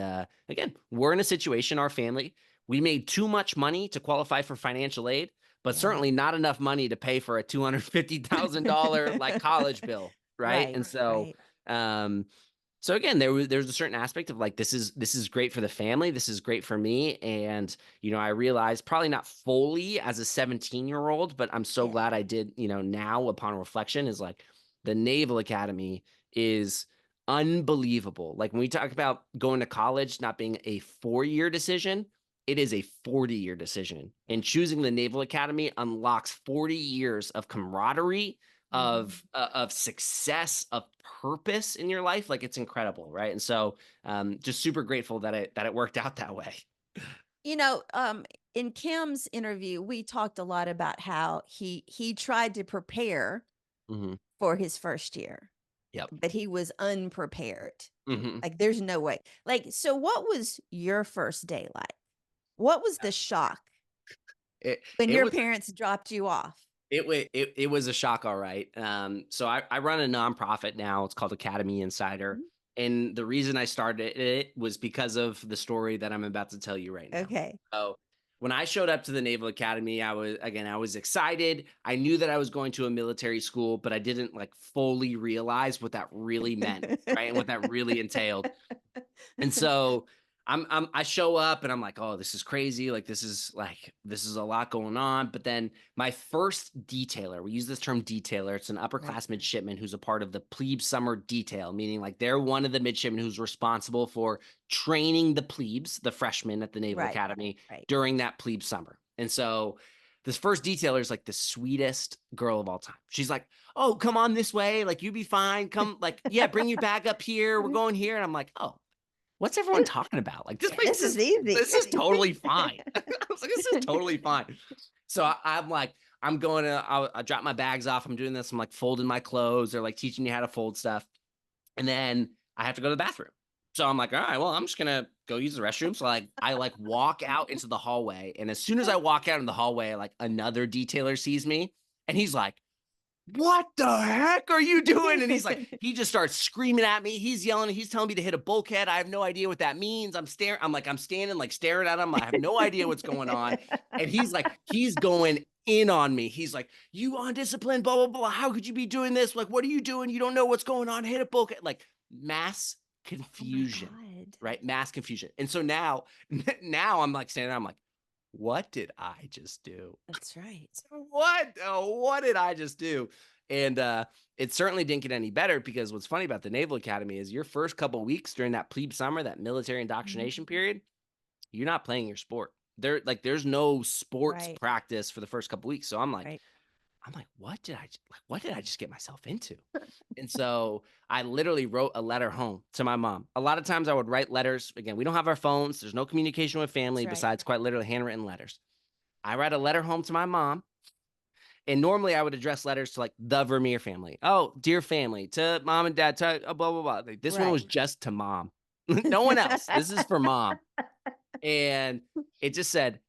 again, we're in a situation, our family, we made too much money to qualify for financial aid, but Yeah. certainly not enough money to pay for a $250,000 like college bill, right? Right. And so Right. um so again, there's a certain aspect of like this is great for the family, this is great for me, and I realized probably not fully as a 17-year-old, but I'm so Yeah. glad I did. Now upon reflection, is like the Naval Academy is unbelievable. Like when we talk about going to college not being a 4-year decision, it is a 40-year decision, and choosing the Naval Academy unlocks 40 years of camaraderie, Mhm. of success, of purpose in your life. Like it's incredible, right? And so just super grateful that it worked out that way. You know, in Kim's interview, we talked a lot about how he tried to prepare Hmm. for his first year, Yep. but he was unprepared. Hmm. Like there's no way. Like, so what was your first day like? What was the shock it when it your was parents dropped you off? it was a shock, all right. So I run a nonprofit now. It's called Academy Insider, Mhm. and the reason I started it was because of the story that I'm about to tell you right now. Okay. So when I showed up to the Naval Academy, I was excited. I knew that I was going to a military school, but I didn't like fully realize what that really meant, right, and what that really entailed. And so I show up and I'm like, oh, this is crazy. Like this is a lot going on. But then my first detailer, we use this term detailer. It's an Right. upperclass midshipman who's a part of the plebe summer detail, meaning like they're one of the midshipmen who's responsible for training the plebes, the freshmen at the Naval Right. Academy Right. during that plebe summer. And so this first detailer is like the sweetest girl of all time. She's like, oh, come on this way. Like, you be fine. Come, like, yeah, bring your bag up here. We're going here. And I'm like, oh, what's everyone talking about? Like this Yeah, place this is easy. this is totally fine. I was like, this is totally fine. So I'm like, I drop my bags off. I'm doing this. I'm like folding my clothes. They're like teaching you how to fold stuff. And then I have to go to the bathroom. So I'm like, all right, well, I'm just gonna go use the restroom. So like I like walk out into the hallway. And as soon as I walk out in the hallway, like another detailer sees me and he's like, what the heck are you doing? And he's like, he just starts screaming at me. He's yelling. He's telling me to hit a bulkhead. I have no idea what that means. I'm standing, like staring at him. I have no idea what's going on. And he's like, he's going in on me. He's like, you undisciplined, blah, blah, blah. How could you be doing this? Like, what are you doing? You don't know what's going on. Hit a bulkhead. Like mass Oh my confusion, God. right? Mass confusion. And so now I'm like standing there. I'm like, what did I just do? That's right. What did I just do? And it certainly didn't get any better, because what's funny about the Naval Academy is your first couple weeks during that plebe summer, that military Mhm. indoctrination period, you're not playing your sport. There's no sports Right. practice for the first couple weeks. So Right. I'm like, what did I just get myself into? And so I literally wrote a letter home to my mom. A lot of times I would write letters. Again, we don't have our phones. There's no communication with That's family right. besides quite literally handwritten letters. I write a letter home to my mom, and normally I would address letters to like the Vermeer family. Oh, dear family, to mom and dad, to blah, blah, blah. Like, this one Right. was just to mom. No one else. This is for mom. And it just said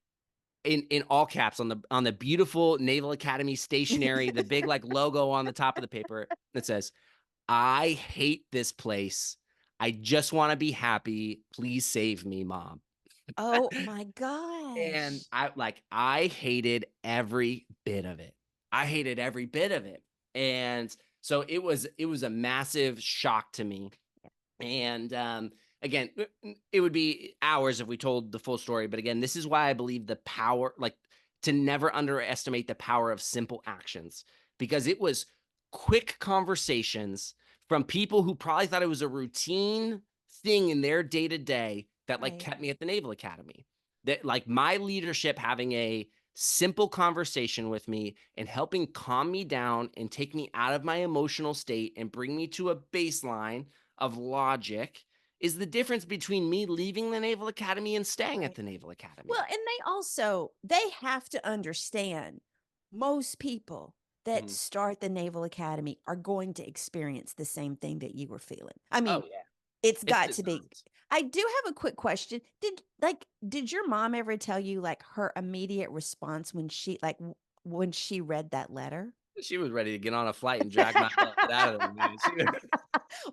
in all caps on the beautiful Naval Academy stationery, the big like logo on the top of the paper, that says, I hate this place. I just want to be happy. Please save me, mom. Oh my And gosh. I hated every bit of it. I hated every bit of it. And so it was a massive shock to me. And again, it would be hours if we told the full story. But again, this is why I believe the power, like to never underestimate the power of simple actions, because it was quick conversations from people who probably thought it was a routine thing in their day to day that like Right. kept me at the Naval Academy. That like my leadership having a simple conversation with me and helping calm me down and take me out of my emotional state and bring me to a baseline of logic is the difference between me leaving the Naval Academy and staying at Right. the Naval Well, Academy. and they have to understand most people that Mhm. start the Naval Academy are going to experience the same thing that you were feeling. I Oh, mean, yeah. it's It's got to be. designed. I do have a quick question. Did your mom ever tell you like her immediate response when when she read that letter? She was ready to get on a flight and drag my butt out of there, man.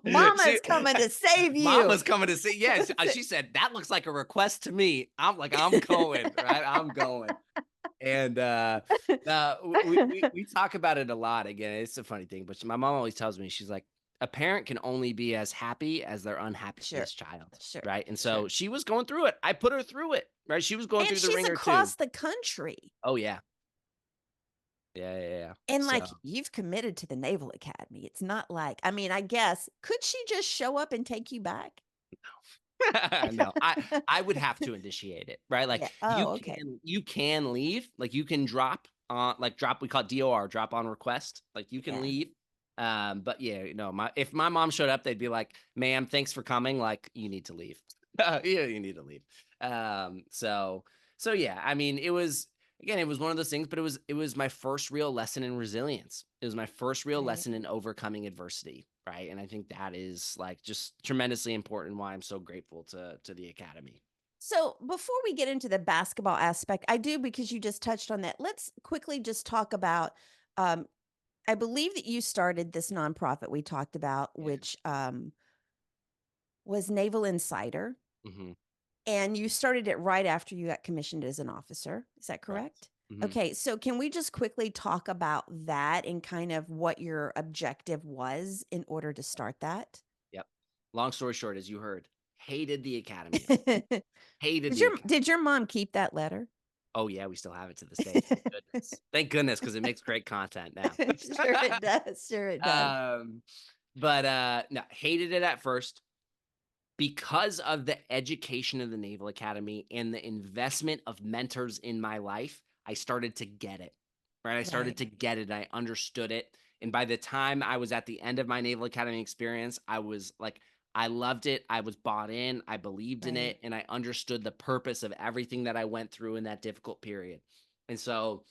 Mama's She coming to save you. Mama's coming to see. Yes, she said, "That looks like a request to me." I'm like, "I'm going, right? I'm going." And, we talk about it a lot. Again, it's a funny thing, but my mom always tells me, she's like, "A parent can only be as happy as their Sure. unhappiest child," Sure. right? And Sure. so she was going through it. I put her through it, right? She was going And through the she's ringer too. across the country. Oh, yeah. Yeah, yeah, yeah. And So like you've committed to the Naval Academy. It's not like, I mean, I guess, could she just show up and take you back? no, I would have to initiate it, right? Like Yeah. Oh, okay. you can leave, like you can drop on like drop, we call it DOR, drop on request. Like you can Yeah. leave. But yeah, my if my mom showed up, they'd be like, "Ma'am, thanks for coming. Like you need to leave." Yeah, you need to leave. So yeah, I mean, it was again, it was one of those things, but it was my first real lesson in resilience. It was my first real Right. lesson in overcoming adversity, right? And I think that is like just tremendously important. Why I'm so grateful to the academy. So before we get into the basketball aspect, I do because you just touched on that. Let's quickly just talk about um I believe that you started this nonprofit we talked about, Yeah. which was Naval Insider, Hmm. and you started it right after you got commissioned as an officer. Is that Correct. correct? Hmm. Okay, so can we just quickly talk about that and kind of what your objective was in order to start that? Yep. Long story short, as you heard, hated the academy. did Hated the your academy. did your mom keep that letter? Oh yeah, we still have it to this day. Thank goodness. Thank goodness, because it makes great content now. Sure it does. Sure it does. um, but no, hated it at first. Because of the education of the Naval Academy and the investment of mentors in my life, I started to get it, right? I started Right. to get it. I understood it. And by the time I was at the end of my Naval Academy experience, I was like, I loved it. I was bought in. I believed in Right. it. And I understood the purpose of everything that I went through in that difficult period. And so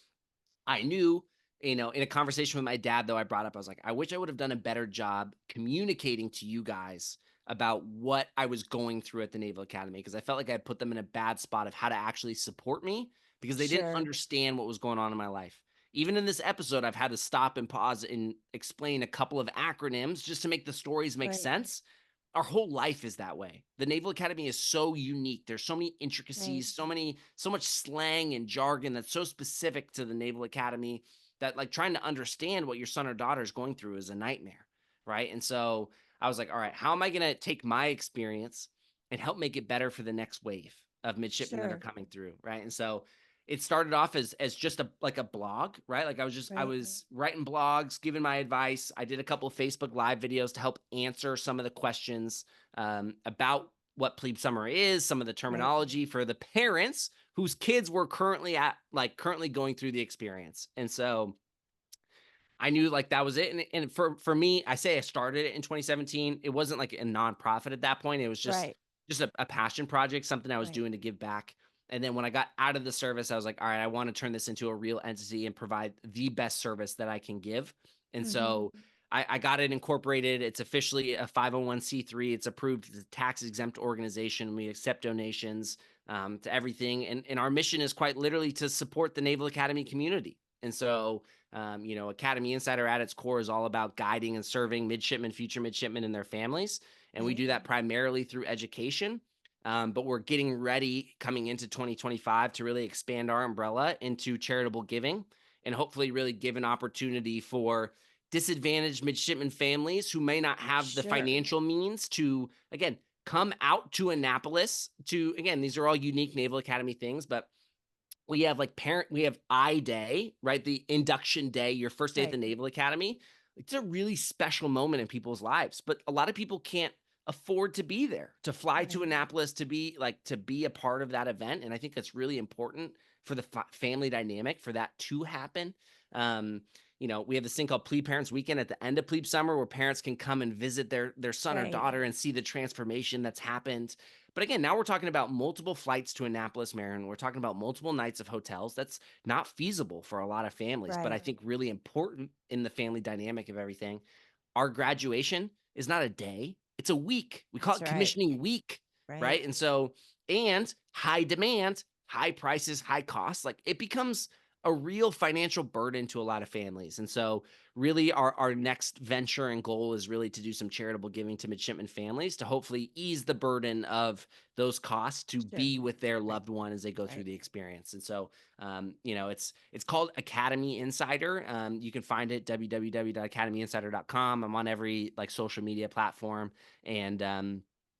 I knew, in a conversation with my dad, though, I brought up, I was like, I wish I would have done a better job communicating to you guys about what I was going through at the Naval Academy because I felt like I put them in a bad spot of how to actually support me because they didn't Sure. understand what was going on in my life. Even in this episode, I've had to stop and pause and explain a couple of acronyms just to make the stories make Right. sense. Our whole life is that way. The Naval Academy is so unique. There's so many Right. intricacies, so much slang and jargon that's so specific to the Naval Academy that like trying to understand what your son or daughter is going through is a nightmare, right? And so I was like, all right, how am I going to take my experience and help make it better for the next wave of midshipmen that are Sure. coming through, right? And so it started off as just a blog, right? Like I Right. was writing blogs, giving my advice. I did a couple of Facebook live videos to help answer some of the questions about what plebe summer is, some of the Right. terminology for the parents whose kids were currently going through the experience. And so I knew like that was it. And for me, I say I started it in 2017. It wasn't like a nonprofit at that point. It was Right. just a passion project, something I was Right. doing to give back. And then when I got out of the service, I was like, all right, I want to turn this into a real entity and provide the best service that I can give. And Mhm. so I got it incorporated. It's officially a 501c3. It's approved as a tax exempt organization. We accept donations to everything. And our mission is quite literally to support the Naval Academy community. And so Academy Insider at its core is all about guiding and serving midshipmen, future midshipmen, and their families. And we Right. do that primarily through education. But we're getting ready coming into 2025 to really expand our umbrella into charitable giving and hopefully really give an opportunity for disadvantaged midshipmen families who may not have the Sure. financial means to, again, come out to Annapolis to, again, these are all unique Naval Academy things, but we have like we have I Day, right? The induction day, your first day at Right. the Naval Academy. It's a really special moment in people's lives, but a lot of people can't afford to be there, to fly to Right. Annapolis, to be a part of that event. And I think that's really important for the family dynamic for that to happen. Um, we have this thing called Plebe Parents Weekend at the end of Plebe Summer where parents can come and visit their son or Right. daughter and see the transformation that's happened. But again, now we're talking about multiple flights to Annapolis, Maryland. We're talking about multiple nights of hotels. That's not feasible for a lot of families, but I Right. think really important in the family dynamic of everything. Our graduation is not a day, it's a week. We call That's it right. commissioning week, Right. right? And so, and high demand, high prices, high costs, like it becomes a real financial burden to a lot of families. And so, really, our next venture and goal is really to do some charitable giving to midshipman families to hopefully ease the burden of those costs to Sure. be with their Right. loved one as they go through Right. the experience. And so, it's called Academy Insider. You can find it www.academyinsider.com. I'm on every like social media platform, and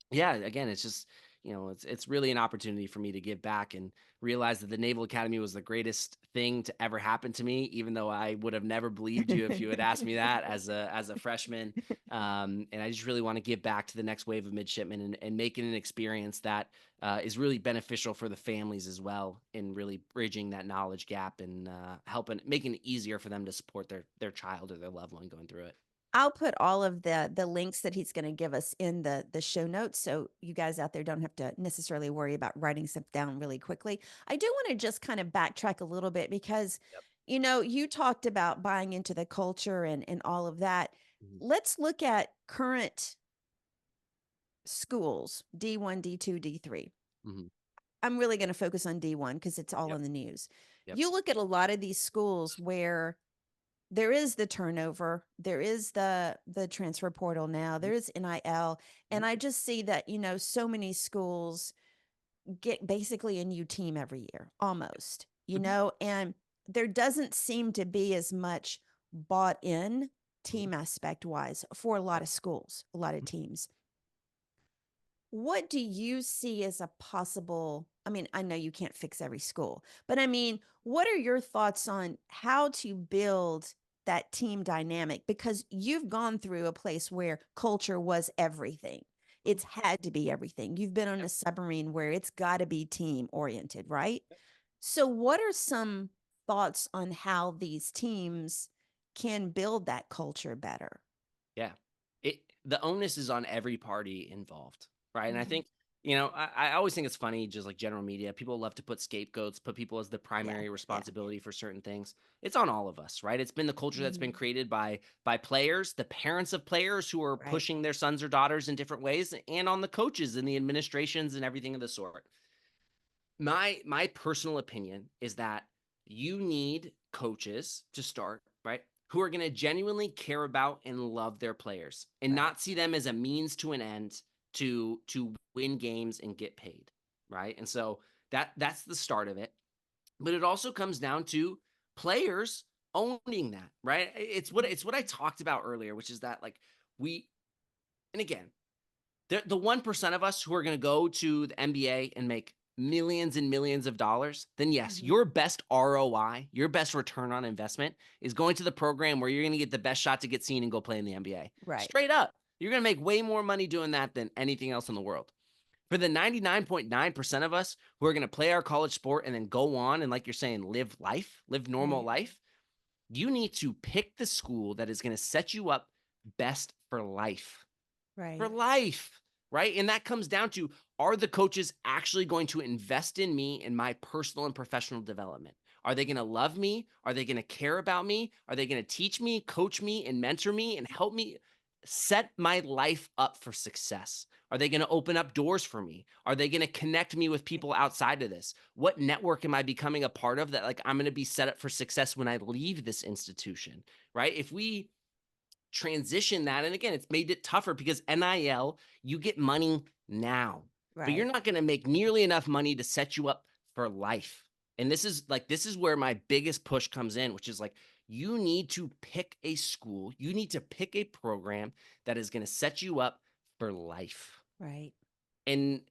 yeah, again, it's just it's really an opportunity for me to give back and realize that the Naval Academy was the greatest thing to ever happen to me, even though I would have never believed you if you had asked me that as a freshman. And I just really want to give back to the next wave of midshipmen and make it an experience that is really beneficial for the families as well, in really bridging that knowledge gap and helping making it easier for them to support their child or their loved one going through it. I'll put all of the links that he's going to give us in the show notes, so you guys out there don't have to necessarily worry about writing stuff down really quickly. I do want to just kind of backtrack a little bit because Yep. you talked about buying into the culture and all of that. Mhm. Let's look at current schools, D1, D2, D3. Mhm. I'm really going to focus on D1 because it's all Yep. in the news. Yep. You look at a lot of these schools where there is the turnover, there is the transfer portal now, Mhm. there is NIL, and Mhm. I just see that, so many schools get basically a new team every year, almost, Mhm. and there doesn't seem to be as much bought in Mhm. team aspect wise for a lot Yep. of schools, a lot of Mhm. teams. What do you see as a possible? I mean, I know you can't fix every school, but I mean, what are your thoughts on how to build that team dynamic? Because you've gone through a place where culture was everything. Mhm. It's had to be everything. You've been on Yep. a submarine where it's got to be team oriented, right? So, what are some thoughts on how these teams can build that culture better? Yeah. The onus is on every party involved, right? And I Mhm. think, I always think it's funny, just like general media, people love to put scapegoats, put people as the Yeah. primary Yeah. responsibility for certain things. It's on all of us, right? It's been the culture that's been Mhm. created by players, the parents of players who are Right. pushing their sons or daughters in different ways, and on the coaches and the administrations and everything of the sort. My personal opinion is that you need coaches to start, right? Who are going to genuinely care about and love their players and Right. not see them as a means to an end to win games and get paid, right? And so that's the start of it. But it also comes down to players owning that, right? It's what I talked about earlier, which is that like we and again, the 1% of us who are going to go to the NBA and make millions and millions of dollars, then yes, Mhm. your best ROI, your best return on investment is going to the program where you're going to get the best shot to get seen and go play in the NBA. Right. Straight up. You're going to make way more money doing that than anything else in the world. For the 99.9% of us who are going to play our college sport and then go on and, like you're saying, live normal Right. life, you need to pick the school that is going to set you up best for life for Right. life, right? And that comes down to, are the coaches actually going to invest in me in my personal and professional development? Are they going to love me? Are they going to care about me? Are they going to teach me, coach me, and mentor me and help me set my life up for success? Are they going to open up doors for me? Are they going to connect me with people outside of this? What network am I becoming a part of that like I'm going to be set up for success when I leave this institution, right? If we transition that. And again, it's made it tougher because NIL, you get money now, but you're Right. not going to make nearly enough money to set you up for life. And this is where my biggest push comes in, which is like you need to pick a school, you need to pick a program that is going to set you up for life. Right. And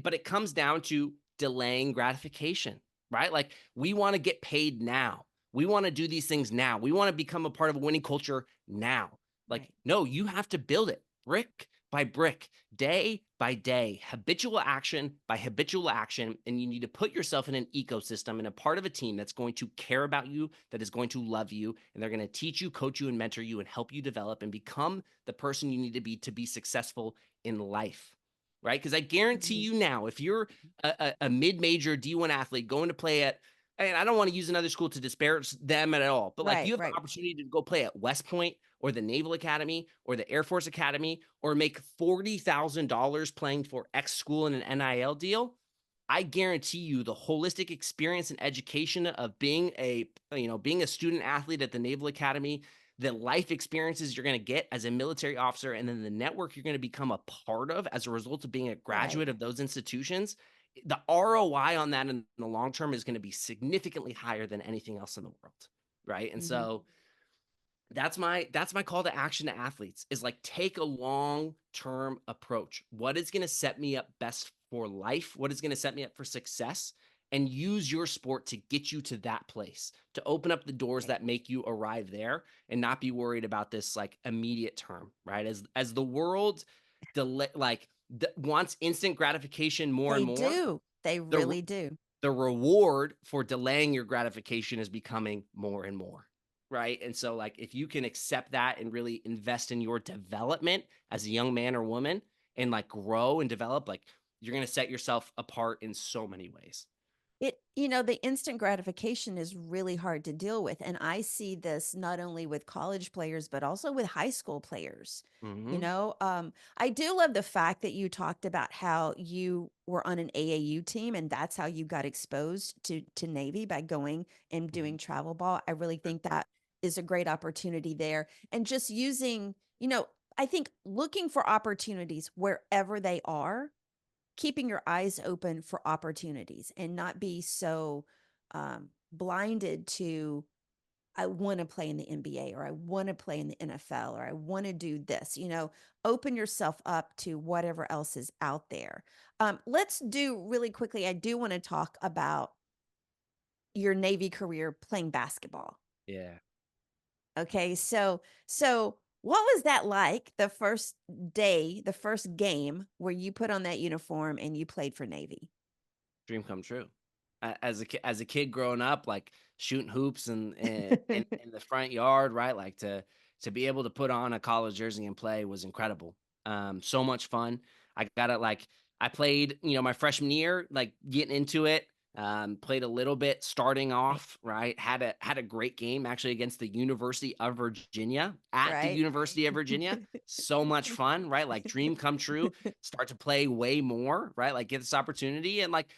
but it comes down to delaying gratification, right? Like we want to get paid now. We want to do these things now. We want to become a part of a winning culture now. Like, Right. no, you have to build it brick by brick, day by day, habitual action by habitual action. And you need to put yourself in an ecosystem and a part of a team that's going to care about you, that is going to love you, and they're going to teach you, coach you, and mentor you and help you develop and become the person you need to be successful in life. Right. Because I guarantee Mhm. you now, if you're a mid-major D1 athlete going to play at, and I don't want to use another school to disparage them at all, but like you Right, have the right. opportunity to go play at West Point or the Naval Academy or the Air Force Academy or make $40,000 playing for X school in an NIL deal. I guarantee you the holistic experience and education of being being a student athlete at the Naval Academy, the life experiences you're going to get as a military officer, and then the network you're going to become a part of as a result of being a Right. graduate of those institutions, the ROI on that in the long term is going to be significantly higher than anything else in the world. Right. And Mhm. so that's my call to action to athletes is like take a long-term approach. What is going to set me up best for life? What is going to set me up for success? And use your sport to get you to that place, to open up the doors Right. that make you arrive there and not be worried about this like immediate term, right? As the world wants instant gratification more and They more, do. They the really do. the reward for delaying your gratification is becoming more and more, right? And so like if you can accept that and really invest in your development as a young man or woman and like grow and develop, like you're going to set yourself apart in so many ways. The instant gratification is really hard to deal with. And I see this not only with college players, but also with high school players. Mhm. I do love the fact that you talked about how you were on an AAU team and that's how you got exposed to Navy by going and Mhm. doing travel ball. I really think that is a great opportunity there. And just using, I think looking for opportunities wherever they are, keeping your eyes open for opportunities and not be so blinded to I want to play in the NBA or I want to play in the NFL or I want to do this. Open yourself up to whatever else is out there. Let's do really quickly. I do want to talk about your Navy career playing basketball. Yeah. Okay, so what was that like the first day, the first game where you put on that uniform and you played for Navy? Dream come true. As a kid growing up, like shooting hoops and in the front yard, right? Like to be able to put on a college jersey and play was incredible. So much fun. I got it. Like I played, my freshman year, like getting into it. Played a little bit starting Right. off, right? Had a great game actually against the University of Virginia at the Right. University of Virginia. So much fun, right? Like dream come true. Start to play way more, right? Like get this opportunity and like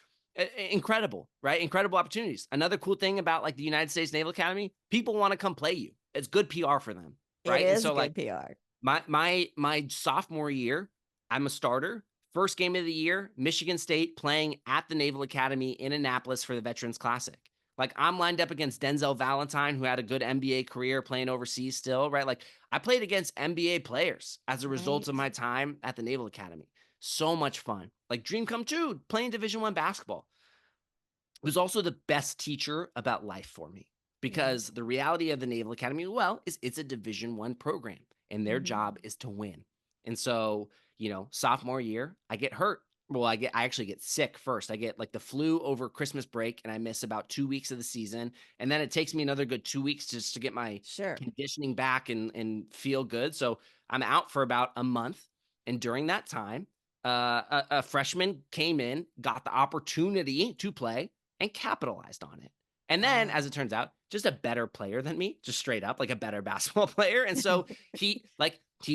incredible, right? Incredible opportunities. Another cool thing about like the United States Naval Academy, people want to come play you. It's good PR for them, It right? And is so like good PR. my sophomore year, I'm a starter. First game of the year, Michigan State playing at the Naval Academy in Annapolis for the Veterans Classic. Like I'm lined up against Denzel Valentine, who had a good NBA career playing overseas still, right? Like I played against NBA players as a result of Right. my time at the Naval Academy. So much fun. Like dream come true, playing Division I basketball was also the best teacher about life for me Yeah. because the reality of the Naval Academy, well, is it's a Division I program and their Mhm. job is to win. And so, sophomore year, I get hurt. Well, I actually get sick first. I get like the flu over Christmas break and I miss about 2 weeks of the season. And then it takes me another good 2 weeks just to get my Sure. conditioning back and feel good. So I'm out for about a month. And during that time, a freshman came in, got the opportunity to play and capitalized on it. And then, as Wow. it turns out, just a better player than me, just straight up like a better basketball player. And so he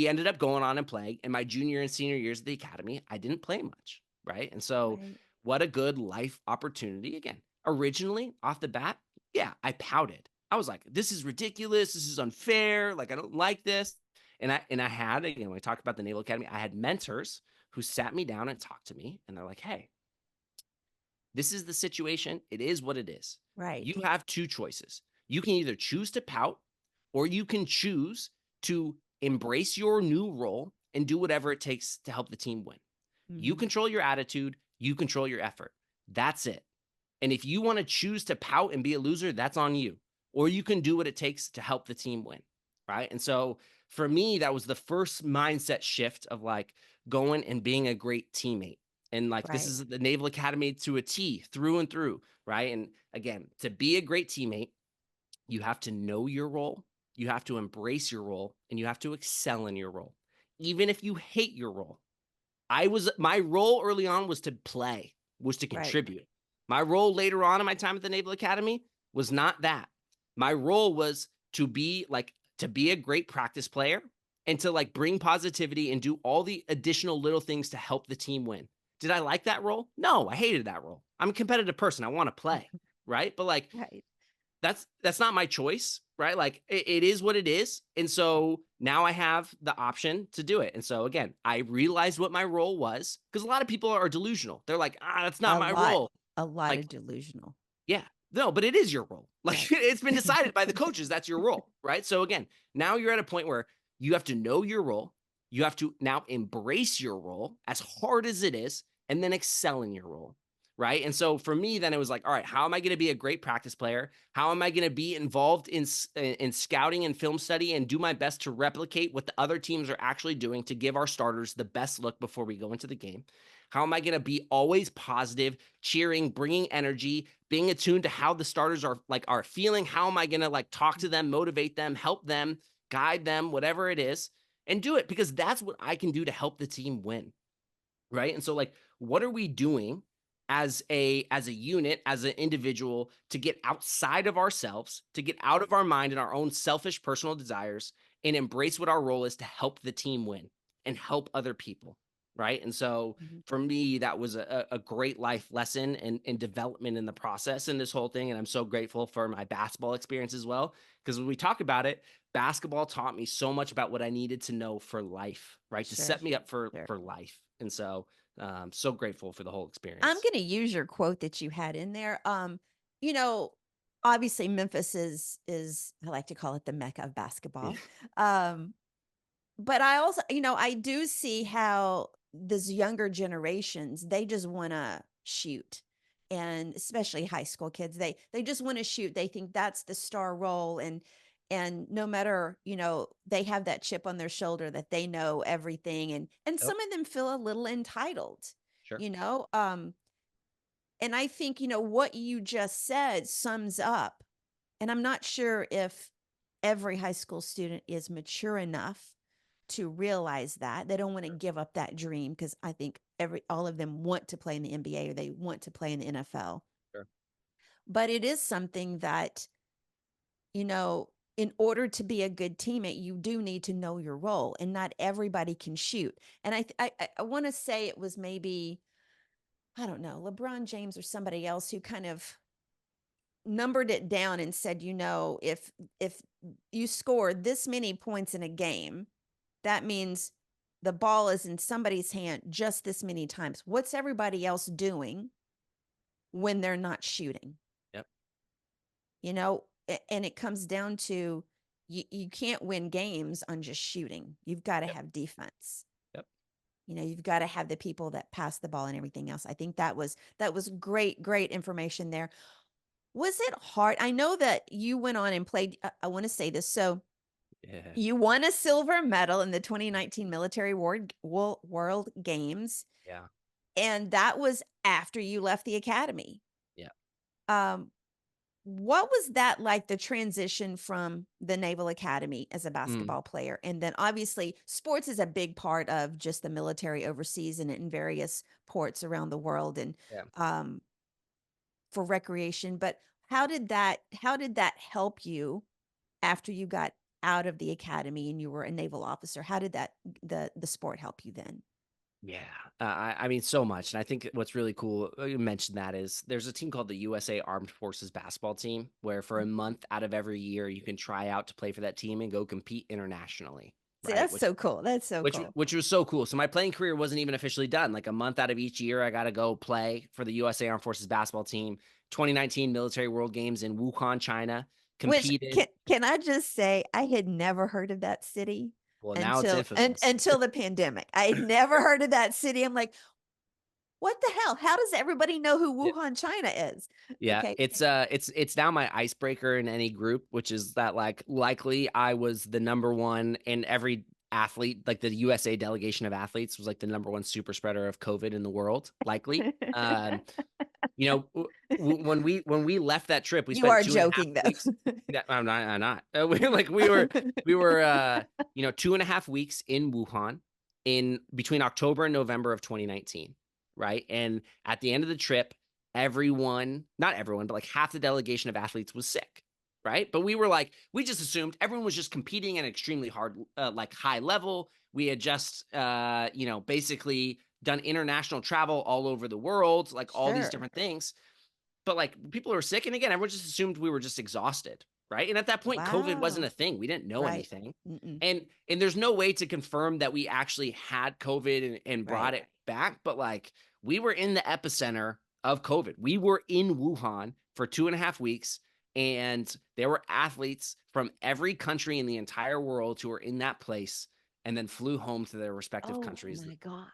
ended up going on and playing. In my junior and senior years at the academy, I didn't play much, right? And so, Right. what a good life opportunity. Again, originally off the bat, yeah, I pouted. I was like, "This is ridiculous. This is unfair. Like, I don't like this." And I had, when we talked about the Naval Academy, I had mentors who sat me down and talked to me, and they're like, "Hey, this is the situation. It is what it is. You Right. have two choices. You can either choose to pout or you can choose to embrace your new role and do whatever it takes to help the team win. You Mhm. control your attitude, you control your effort. That's it. And if you want to choose to pout and be a loser, that's on you. Or you can do what it takes to help the team win. Right. And so for me, that was the first mindset shift of like going and being a great teammate. And like this Right. is the Naval Academy to a T through and through. Right. And again, to be a great teammate, you have to know your role, you have to embrace your role, and you have to excel in your role. Even if you hate your role, my role early on was to play, was to Right. contribute. My role later on in my time at the Naval Academy was not that. My role was to be a great practice player and to like bring positivity and do all the additional little things to help the team win. Did I like that role? No, I hated that role. I'm a competitive person. I want to play, right? But like Right. that's not my choice, right? Like it is what it is. And so now I have the option to do it. And so again, I realized what my role was because a lot of people are delusional. They're like, that's not A my lot. role. A lot Like, of delusional. yeah, no, but it is your role. Like Right. it's been decided by the coaches. That's your role, right? So again, now you're at a point where you have to know your role. You have to now embrace your role as hard as it is, and then excel in your role. Right. And so for me, then it was like, all right, how am I going to be a great practice player? How am I going to be involved in scouting and film study and do my best to replicate what the other teams are actually doing to give our starters the best look before we go into the game? How am I going to be always positive, cheering, bringing energy, being attuned to how the starters are feeling? How am I going to like talk to them, motivate them, help them, guide them, whatever it is, and do it because that's what I can do to help the team win, right? And so like what are we doing as a unit, as an individual to get outside of ourselves, to get out of our mind and our own selfish personal desires and embrace what our role is to help the team win and help other people, right? And so Mhm. for me that was a great life lesson and development in the process in this whole thing, and I'm so grateful for my basketball experience as well because when we talk about it, basketball taught me so much about what I needed to know for life, right? To Sure. set me up for Sure. life. And so so grateful for the whole I'm experience. gonna use your quote that you had in there. You know, obviously Memphis is I like to call it the Mecca of Yeah. basketball. Um, but I also, I do see how this younger generations, they just wanna shoot. And especially high school kids, they just want to shoot. They think that's the star role, and no matter, they have that chip on their shoulder that they know everything, and Yep. some of them feel a little entitled, Sure. you know. And I think, what you just said sums up. And I'm not sure if every high school student is mature enough to realize that. They don't want to Sure. give up that dream because I think every all of them want to play in the NBA or they want to play in the NFL. Sure. But it is something that, you know, in order to be a good teammate, you do need to know your role, and not everybody can shoot. And I want to say it was maybe, I don't know, LeBron James or somebody else who kind of numbered it down and said, if you score this many points in a game, that means the ball is in somebody's hand just this many times. What's everybody else doing when they're not shooting? Yep. And it comes down to, you can't win games on just shooting. You've got to Yep. have defense. Yep. You've got to have the people that pass the ball and everything else. I think that was great information there. Was it hard? I know that you went on and played. I want to say this. So Yeah. you won a silver medal in the 2019 Military World Games, Yeah. and that was after you left the academy. Yeah. Um, what was that like, the transition from the Naval Academy as a Mm. basketball player? And then obviously sports is a big part of just the military overseas and in various ports around the world, and Yeah. um, for recreation. But how did that help you after you got out of the academy and you were a naval officer? How did the sport help you then? Yeah. I mean, so much. And I think what's really cool, you mentioned that is there's a team called the USA Armed Forces basketball team where for a Mhm. month out of every year, you can try out to play for that team and go compete internationally. See, Right. that's so cool. That's so Which cool. which was so cool. So my playing career wasn't even officially done. Like a month out of each year, I got to go play for the USA Armed Forces basketball team. 2019 Military World Games in Wuhan, China. Which Competed. can I just say, I had never heard of that city Well, now it's until infamous. the pandemic. I had never heard of that city. I'm like, What the hell? How does everybody know who Wuhan, China is? Yeah, Okay. it's now my icebreaker in any group, which is that like likely I was the number one in every athlete, like the USA delegation of athletes was like the number one super spreader of COVID in the world, likely. You know, when we left that trip, we You spent are 2.5 joking, though. weeks. Yeah, I'm not. We were 2.5 weeks in Wuhan in between October and November of 2019, right? And at the end of the trip, everyone, not everyone, but like half the delegation of athletes was sick, right? But we just assumed everyone was just competing at an extremely hard, like high level. We had just, basically done international travel all over the world, like all these Sure. different things. But like people were sick, and again, everyone just assumed we were just exhausted, right? And at that point, COVID wasn't Wow. a thing. We didn't know Right. anything, Mm-mm. and there's no way to confirm that we actually had COVID and brought Right. it back. But like we were in the epicenter of COVID. We were in Wuhan for 2.5 weeks, and there were athletes from every country in the entire world who were in that place, and then flew home to their respective Oh countries my God.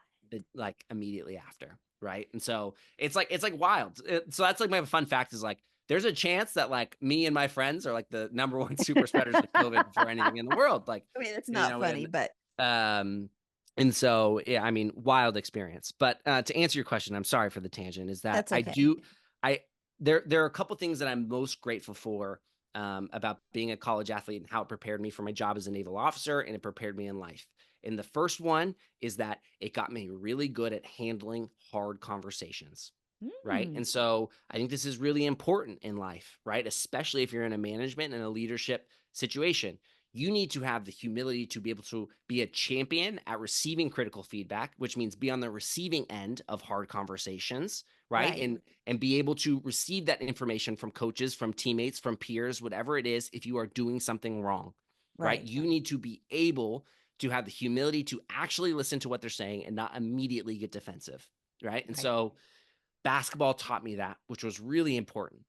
like immediately after, right? And so it's like wild. So that's like my fun fact is like there's a chance that like me and my friends are like the number one super spreaders of COVID before anything in the world. Like, I mean, it's you not know, funny, and but um, and so yeah, I mean, wild experience. But to answer your question, I'm sorry for the tangent. Is that that's I okay. do I there are a couple things that I'm most grateful for about being a college athlete and how it prepared me for my job as a naval officer and it prepared me in life. And the first one is that it got me really good at handling hard conversations. Right. Mm, And so I think this is really important in life, right? Especially if you're in a management and a leadership situation. You need to have the humility to be able to be a champion at receiving critical feedback, which means be on the receiving end of hard conversations, right? right. And be able to receive that information from coaches, from teammates, from peers, whatever it is, if you are doing something wrong, right? Right. You need to be able to have the humility to actually listen to what they're saying and not immediately get defensive, right? And Right. so basketball taught me that, which was really important.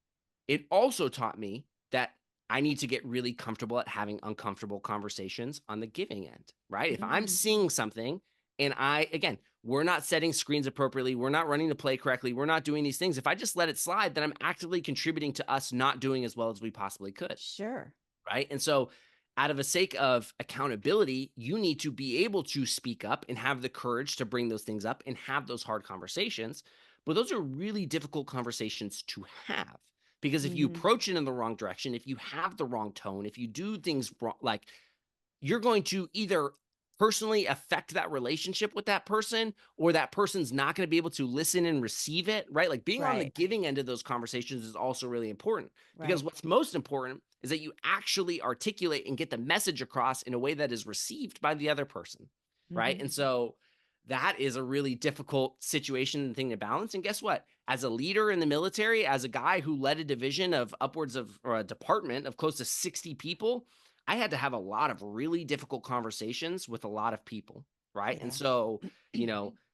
It also taught me that I need to get really comfortable at having uncomfortable conversations on the giving end, right? If I'm Mm, seeing something and again, we're not setting screens appropriately, we're not running the play correctly, we're not doing these things. If I just let it slide, then I'm actively contributing to us not doing as well as we possibly could, sure. right? And so, out of a sake of accountability, you need to be able to speak up and have the courage to bring those things up and have those hard conversations. But those are really difficult conversations to have because if you Hmm. approach it in the wrong direction, if you have the wrong tone, if you do things wrong, like you're going to either personally affect that relationship with that person or that person's not going to be able to listen and receive it, right? Like being on the Right. giving end of those conversations is also really important because Right. what's most important is that you actually articulate and get the message across in a way that is received by the other person, right? Hmm. And so that is a really difficult situation and thing to balance. And guess what? As a leader in the military, as a guy who led a division of upwards of or a department of close to 60 people, I had to have a lot of really difficult conversations with a lot of people, right? And Yeah. so,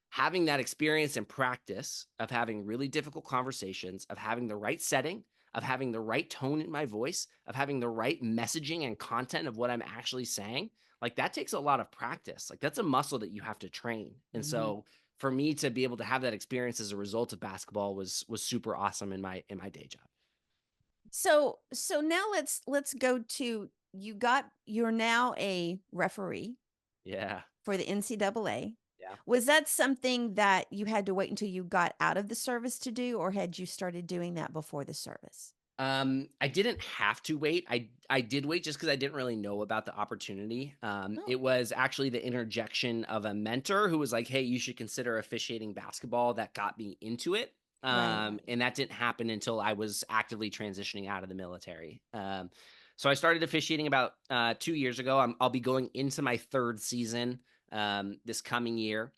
having that experience and practice of having really difficult conversations, of having the right setting, of having the right tone in my voice, of having the right messaging and content of what I'm actually saying, like that takes a lot of practice. Like that's a muscle that you have to train. And Hmm. so for me to be able to have that experience as a result of basketball was super awesome in my day job. So now let's go to you're now a referee Yeah. for the NCAA. Yeah. Was that something that you had to wait until you got out of the service to do, or had you started doing that before the service? I didn't have to wait. I did wait just because I didn't really know about the opportunity. Oh, It was actually the interjection of a mentor who was like, "Hey, you should consider officiating basketball." That got me into it. right. And that didn't happen until I was actively transitioning out of the military. So I started officiating about 2 years ago. I'll be going into my third season this coming year,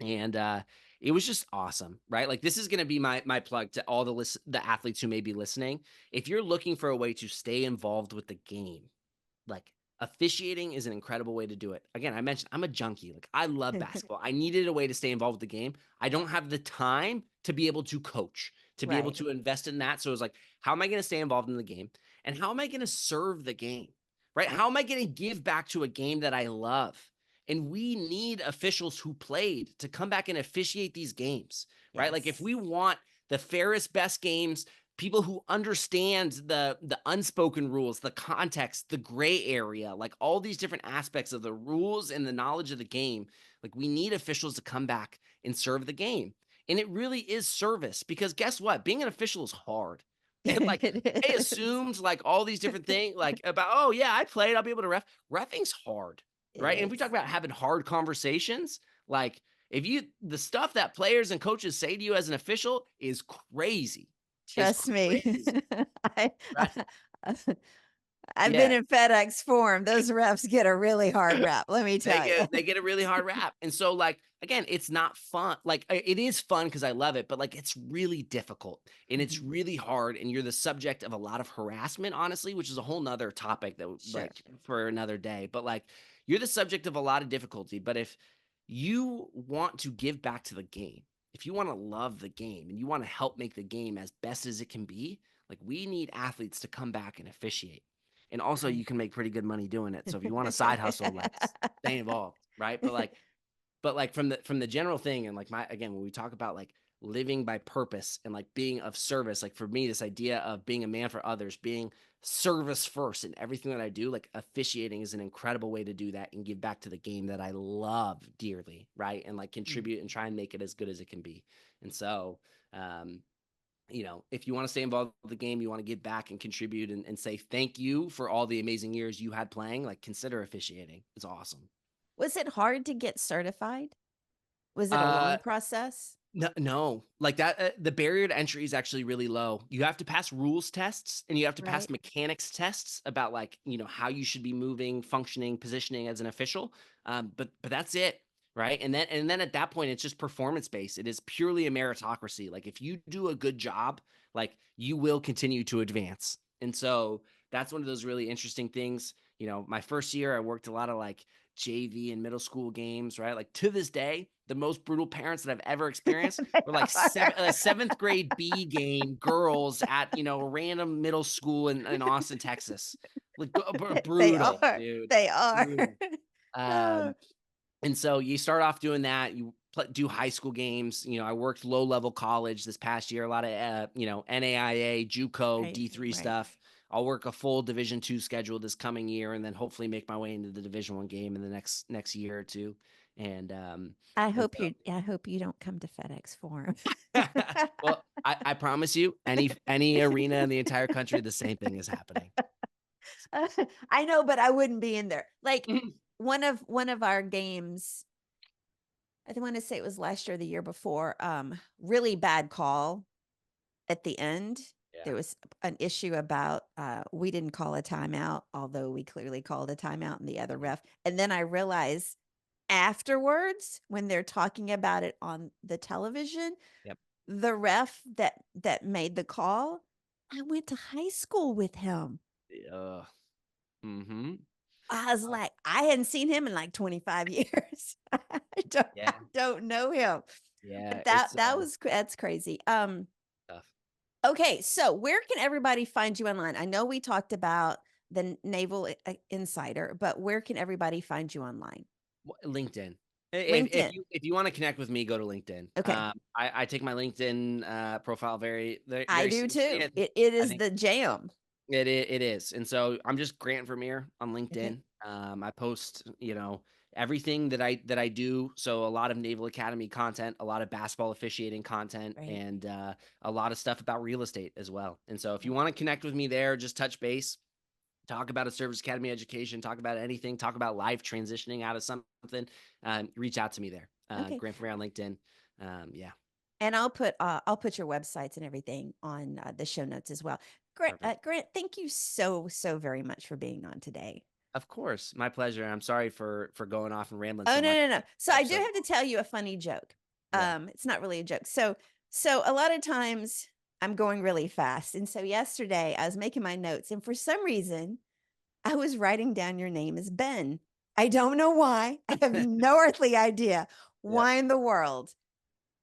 and it was just awesome, right? Like this is going to be my plug to all the athletes who may be listening. If you're looking for a way to stay involved with the game, like officiating is an incredible way to do it. Again, I mentioned I'm a junkie. Like I love basketball. I needed a way to stay involved with the game. I don't have the time to be able to coach, to be able Right. to invest in that. So it was like, how am I going to stay involved in the game? And how am I going to serve the game? Right? How am I going to give back to a game that I love? And we need officials who played to come back and officiate these games, right? Like if Yes. we want the fairest, best games, people who understand the unspoken rules, the context, the gray area, like all these different aspects of the rules and the knowledge of the game, like we need officials to come back and serve the game. And it really is service because guess what? Being an official is hard. And like It they is. assumed like all these different things, like about, oh yeah, I played, I'll be able to ref. Reffing's hard, It right? And if we talk is. about having hard conversations, like if you the stuff that players and coaches say to you as an official is crazy. Is Trust me. crazy, I, right? I've been Yeah. in FedEx Forum. Those refs get a really hard rap, let me They tell you. get they get a really hard rap. And so like again, it's not fun. Like it is fun because I love it, but like it's really difficult and it's Mhm. really hard. And you're the subject of a lot of harassment, honestly, which is a whole nother topic that Sure. like for another day. But like you're the subject of a lot of difficulty. But if you want to give back to the game, if you want to love the game and you want to help make the game as best as it can be, like we need athletes to come back and officiate. And also you I can make pretty good money doing it. So if you want a side hustle, like stay involved, right? But like from the general thing and like my again when we talk about like living by purpose and like being of service, like for me this idea of being a man for others, being service first in everything that I do, like officiating is an incredible way to do that and give back to the game that I love dearly, right? And like Mhm. contribute and try and make it as good as it can be. And so um if you want to stay involved with the game, you want to give back and contribute and say thank you for all the amazing years you had playing, like consider officiating. It's awesome. Was it hard to get certified? Was it a Uh, long process? no, no, like that. The barrier to entry is actually really low. You have to pass rules tests and you have to pass Right. mechanics tests about like how you should be moving, functioning, positioning as an official. But that's it, right? And then at that point, it's just performance based. It is purely a meritocracy. Like if you do a good job, like you will continue to advance. And so that's one of those really interesting things. My first year, I worked a lot of like JV and middle school games, right? Like to this day, the most brutal parents that I've ever experienced They were like are. seventh grade B game girls at a random middle school in Austin, Texas. Like They brutal, are. dude. They are. Brutal. Uh, Um, and so you start off doing that. You do high school games. I worked low level college this past year. A lot of NAIA, JUCO, right. D3 Right. stuff. I'll work a full Division II schedule this coming year, and then hopefully make my way into the Division I game in the next year or two. And and I hope you don't come to FedEx Forum. well, I promise you, any arena in the entire country, the same thing is happening. I know, but I wouldn't be in there. Like Mhm. one of our games, I want to say it was last year or the year before, really bad call at the end. Yeah. There was an issue about we didn't call a timeout, although we clearly called a timeout and the other Mhm. ref. And then I realized afterwards, when they're talking about it on the television, Yep. the ref that made the call, I went to high school with him. Uh, mm-hmm. I was like, I hadn't seen him in like 25 years. I Yeah. don't know him. Yeah. But It's that's crazy. tough. Okay, so where can everybody find you online? I know we talked about the Naval Insider, but where can everybody find you online? LinkedIn. If LinkedIn. you want to connect with me, go to LinkedIn. Okay. I take my LinkedIn profile very very I very do seriously. too. And It I is think the jam. it is. And so I'm just Grant Vermeer on Okay. LinkedIn. I post everything that I do. So a lot of Naval Academy content, a lot of basketball officiating content, Right. and a lot of stuff about real estate as well. And so if you Right. want to connect with me there, just touch base. Talk about a service academy education, talk about anything, talk about life transitioning out of something, reach out to me there. Okay. Grant Vermeer on LinkedIn. Yeah, And I'll put your websites and everything on the show notes as well. perfect. Grant, thank you so very much for being on today. Of course, my pleasure. I'm sorry for going off and rambling Oh so much. no. So I do Episode. have to tell you a funny joke. Yeah. It's not really a joke. So a lot of times I'm going really fast. And so yesterday I was making my notes and for some reason I was writing down your name as Ben. I don't know why. I have no earthly idea Yep. why in the world.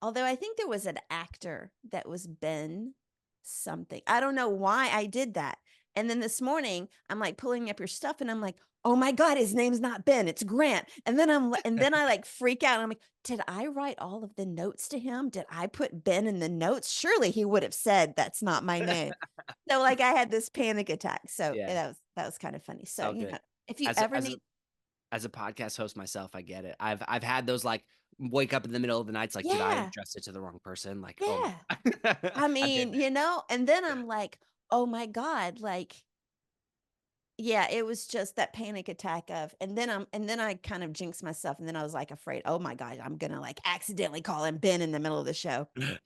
Although I think there was an actor that was Ben something. I don't know why I did that. And then this morning, I'm like pulling up your stuff and I'm like, oh my God, his name's not Ben, it's Grant. And then I like freak out. I'm like, did I write all of the notes to him? Did I put Ben in the notes? Surely he would have said that's not my name. So like I had this panic attack. So Yeah. that was kind of funny. So, Oh, good. if you As a, ever as a need, as a podcast host myself, I get it. I've had those like wake up in the middle of the night. It's like, did I yeah, address it to the wrong person? Like, oh my yeah. God. I I've been mean, and then I'm like, oh my God, like, yeah, it was just that panic attack of, and then I kind of jinxed myself. And then I was like afraid, oh my God, I'm going to like accidentally call him Ben in the middle of the show. there.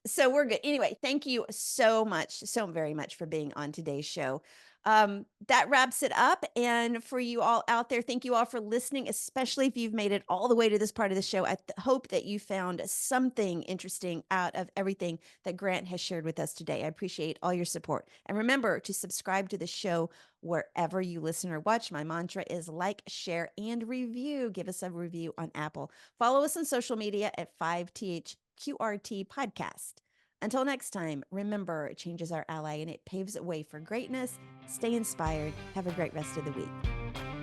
So we're good. Anyway, thank you so much, so very much for being on today's show. That wraps it up. And for you all out there, thank you all for listening, especially if you've made it all the way to this part of the show. I hope that you found something interesting out of everything that Grant has shared with us today. I appreciate all your support. And remember to subscribe to the show wherever you listen or watch. My mantra is like, share, and review. Give us a review on Apple. Follow us on social media at 5THQRT Podcast. Until next time, remember, change is our ally and it paves the way for greatness. Stay inspired. Have a great rest of the week.